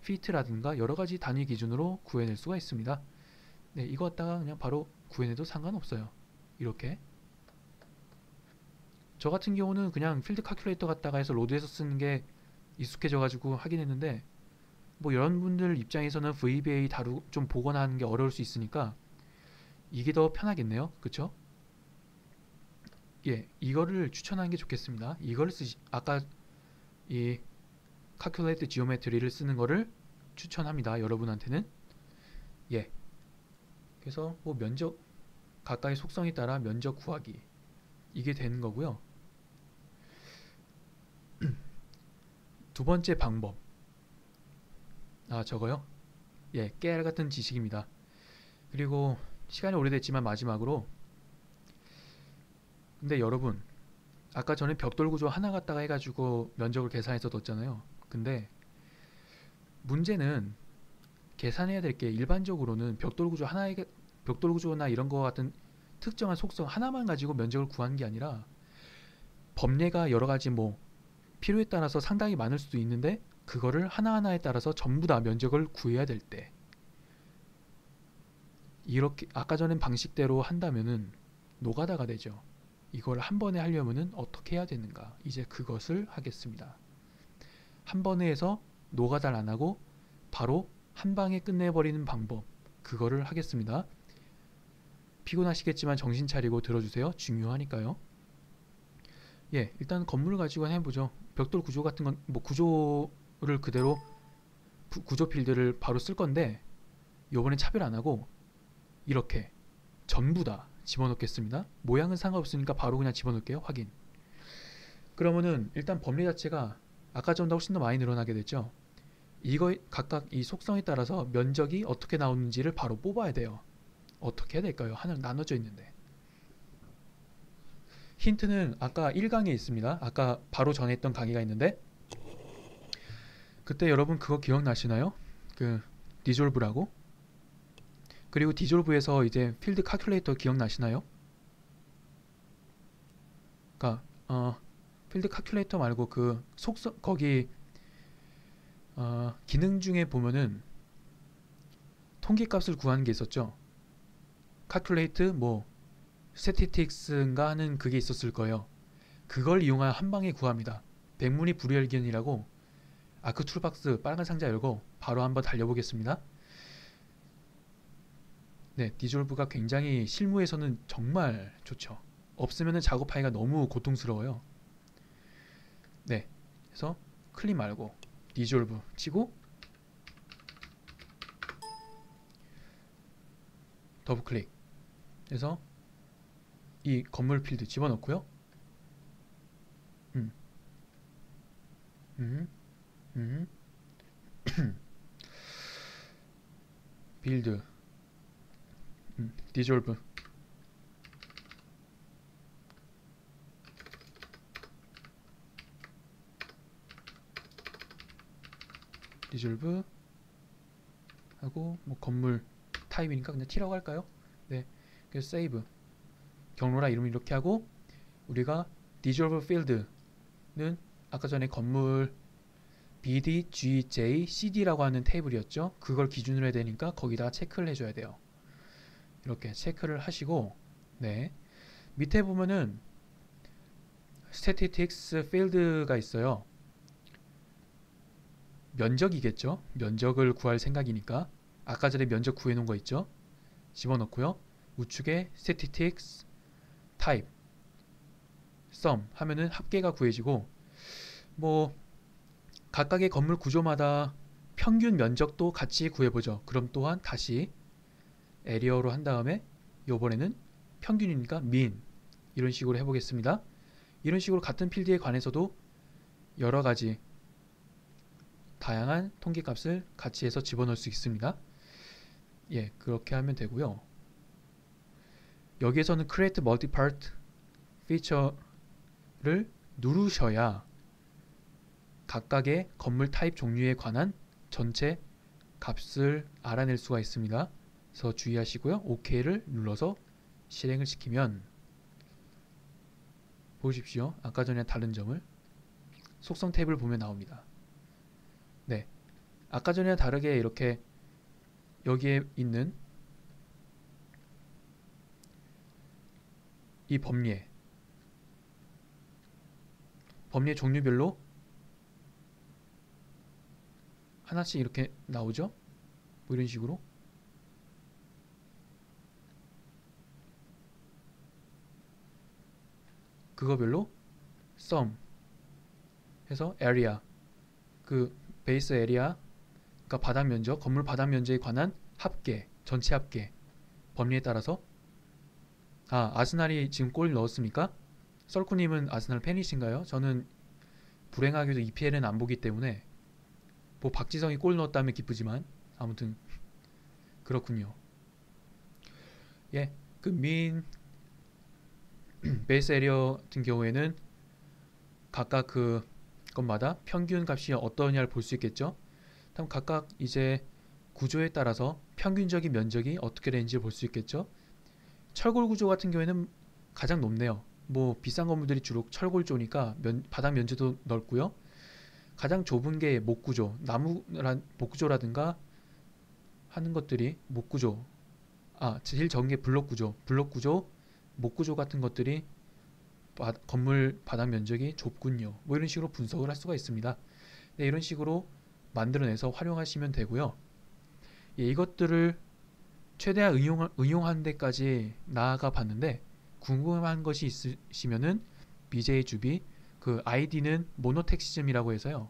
피트라든가 여러가지 단위 기준으로 구해낼 수가 있습니다. 네, 이거 갖다가 그냥 바로 구해내도 상관없어요. 이렇게 저 같은 경우는 그냥 필드 칼큘레이터 갖다가 해서 로드에서 쓰는 게 익숙해져 가지고 하긴 했는데 뭐 여러분들 입장에서는 VBA 좀 보거나 하는 게 어려울 수 있으니까 이게 더 편하겠네요. 그쵸? 예, 이거를 추천하는 게 좋겠습니다. 이거를 아까 이 calculate geometry를 쓰는 거를 추천합니다. 여러분한테는. 예. 그래서 뭐 면적 가까이 속성에 따라 면적 구하기 이게 되는 거고요. 두 번째 방법. 저거요? 예, 깨알 같은 지식입니다. 그리고 시간이 오래됐지만 마지막으로 근데 여러분 아까 전에 벽돌 구조 하나 갖다가 해가지고 면적을 계산해서 뒀잖아요. 근데 문제는 계산해야 될 게 일반적으로는 벽돌 구조나 이런 거 같은 특정한 속성 하나만 가지고 면적을 구하는 게 아니라 법례가 여러 가지 뭐 필요에 따라서 상당히 많을 수도 있는데 그거를 하나하나에 따라서 전부 다 면적을 구해야 될 때 이렇게 아까 전에 방식대로 한다면은 노가다가 되죠. 이걸 한 번에 하려면은 어떻게 해야 되는가? 이제 그것을 하겠습니다. 한 번에 해서 노가다를 안 하고 바로 한 방에 끝내버리는 방법 그거를 하겠습니다. 피곤하시겠지만 정신 차리고 들어주세요. 중요하니까요. 예, 일단 건물을 가지고 해보죠. 벽돌 구조 같은 건 뭐 구조를 그대로 구조 필드를 바로 쓸 건데 요번엔 차별 안 하고 이렇게 전부 다 집어넣겠습니다. 모양은 상관없으니까 바로 그냥 집어넣을게요. 확인. 그러면은 일단 범례 자체가 아까 전보다 훨씬 더 많이 늘어나게 됐죠. 이거 각각 이 속성에 따라서 면적이 어떻게 나오는지를 바로 뽑아야 돼요. 어떻게 해야 될까요? 하나 나눠져 있는데. 힌트는 아까 1강에 있습니다. 아까 바로 전에 했던 강의가 있는데 그때 여러분 그거 기억나시나요? 디졸브라고? 그리고 디졸브에서 이제 필드 칼큘레이터 기억나시나요? 그러니까 필드 칼큘레이터 말고 그 속성 거기 기능 중에 보면은 통계값을 구하는 게 있었죠. calculate 뭐 statistics인가 하는 그게 있었을 거예요. 그걸 이용한 한 방에 구합니다. 백문이 불여일견이라고. 아크 툴박스 빨간 상자 열고 바로 한번 달려보겠습니다. 네, 디졸브가 굉장히 실무에서는 정말 좋죠. 없으면 작업하기가 너무 고통스러워요. 네, 그래서 클릭 말고 디졸브 치고 더블 클릭 해서 이 건물 필드 집어넣고요. 음, 음, 음. 빌드 디졸브 디졸브 하고 뭐 건물 타입이니까 그냥 T라고 할까요? 네, 그래서 세이브 경로라 이름 이렇게 하고 우리가 디졸브 필드는 아까 전에 건물 BD, GJ, CD라고 하는 테이블이었죠. 그걸 기준으로 해야 되니까 거기다가 체크를 해줘야 돼요. 이렇게 체크를 하시고 네, 밑에 보면은 statistics field가 있어요. 면적이겠죠. 면적을 구할 생각이니까 아까 전에 면적 구해놓은 거 있죠. 집어넣고요. 우측에 statistics type sum 하면은 합계가 구해지고 뭐 각각의 건물 구조마다 평균 면적도 같이 구해보죠. 그럼 또한 다시 에리어로 한 다음에 요번에는 평균이니까 mean 이런 식으로 해보겠습니다. 이런 식으로 같은 필드에 관해서도 여러가지 다양한 통계값을 같이 해서 집어넣을 수 있습니다. 예, 그렇게 하면 되고요. 여기에서는 create multi-part feature를 누르셔야 각각의 건물 타입 종류에 관한 전체 값을 알아낼 수가 있습니다. 그래서 주의하시고요. OK를 눌러서 실행을 시키면 보십시오. 아까 전에 다른 점을 속성 탭을 보면 나옵니다. 네, 아까 전에 다르게 이렇게 여기에 있는 이 범례 종류별로 하나씩 이렇게 나오죠? 뭐 이런 식으로 그거별로 sum 해서 area 그 베이스 에리아 그러니까 바닥 면적 건물 바닥 면적에 관한 합계 전체 합계 범위에 따라서 아스날이 지금 골 넣었습니까? 썰쿠님은 아스날 팬이신가요? 저는 불행하게도 EPL은 안 보기 때문에 뭐 박지성이 골 넣었다면 기쁘지만 아무튼 그렇군요. 예, 그 mean 베이스 에리어 같은 경우에는 각각 그 것마다 평균 값이 어떠냐를 볼 수 있겠죠. 그럼 각각 이제 구조에 따라서 평균적인 면적이 어떻게 되는지 볼 수 있겠죠. 철골 구조 같은 경우에는 가장 높네요. 뭐 비싼 건물들이 주로 철골조니까 바닥 면적도 넓고요. 가장 좁은 게 목구조, 목구조라든가 하는 것들이 목구조. 제일 적은 게 블록구조, 목구조 같은 것들이 건물 바닥 면적이 좁군요. 뭐 이런 식으로 분석을 할 수가 있습니다. 네, 이런 식으로 만들어내서 활용하시면 되고요. 예, 이것들을 최대한 응용하는 데까지 나아가 봤는데 궁금한 것이 있으시면은 BJ 주비 그 아이디는 모노텍시즘이라고 해서요.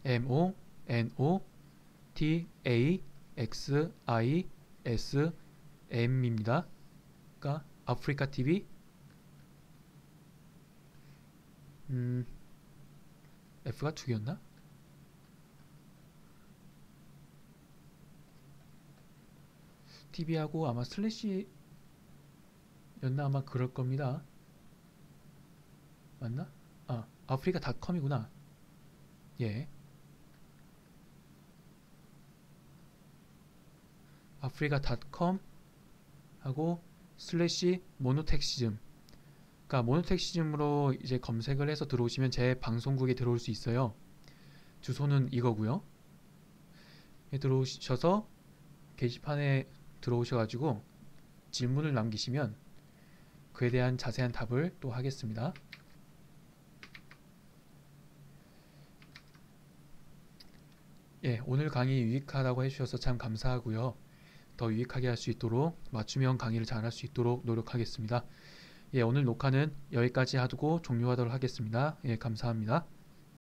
MONOTAXISM입니다. 그러니까 아프리카 TV F가 두 개였나? TV하고 아마 슬래시였나 아마 그럴 겁니다. 맞나? 아프리카닷컴이구나. 예. 아프리카닷컴 하고 슬래시 모노텍시즘. 그러니까 모노텍시즘으로 이제 검색을 해서 들어오시면 제 방송국에 들어올 수 있어요. 주소는 이거고요. 들어오셔서 게시판에 들어오셔가지고 질문을 남기시면 그에 대한 자세한 답을 또 하겠습니다. 예, 오늘 강의 유익하다고 해주셔서 참 감사하고요. 더 유익하게 할 수 있도록 맞춤형 강의를 잘 할 수 있도록 노력하겠습니다. 예, 오늘 녹화는 여기까지 하고 종료하도록 하겠습니다. 예, 감사합니다.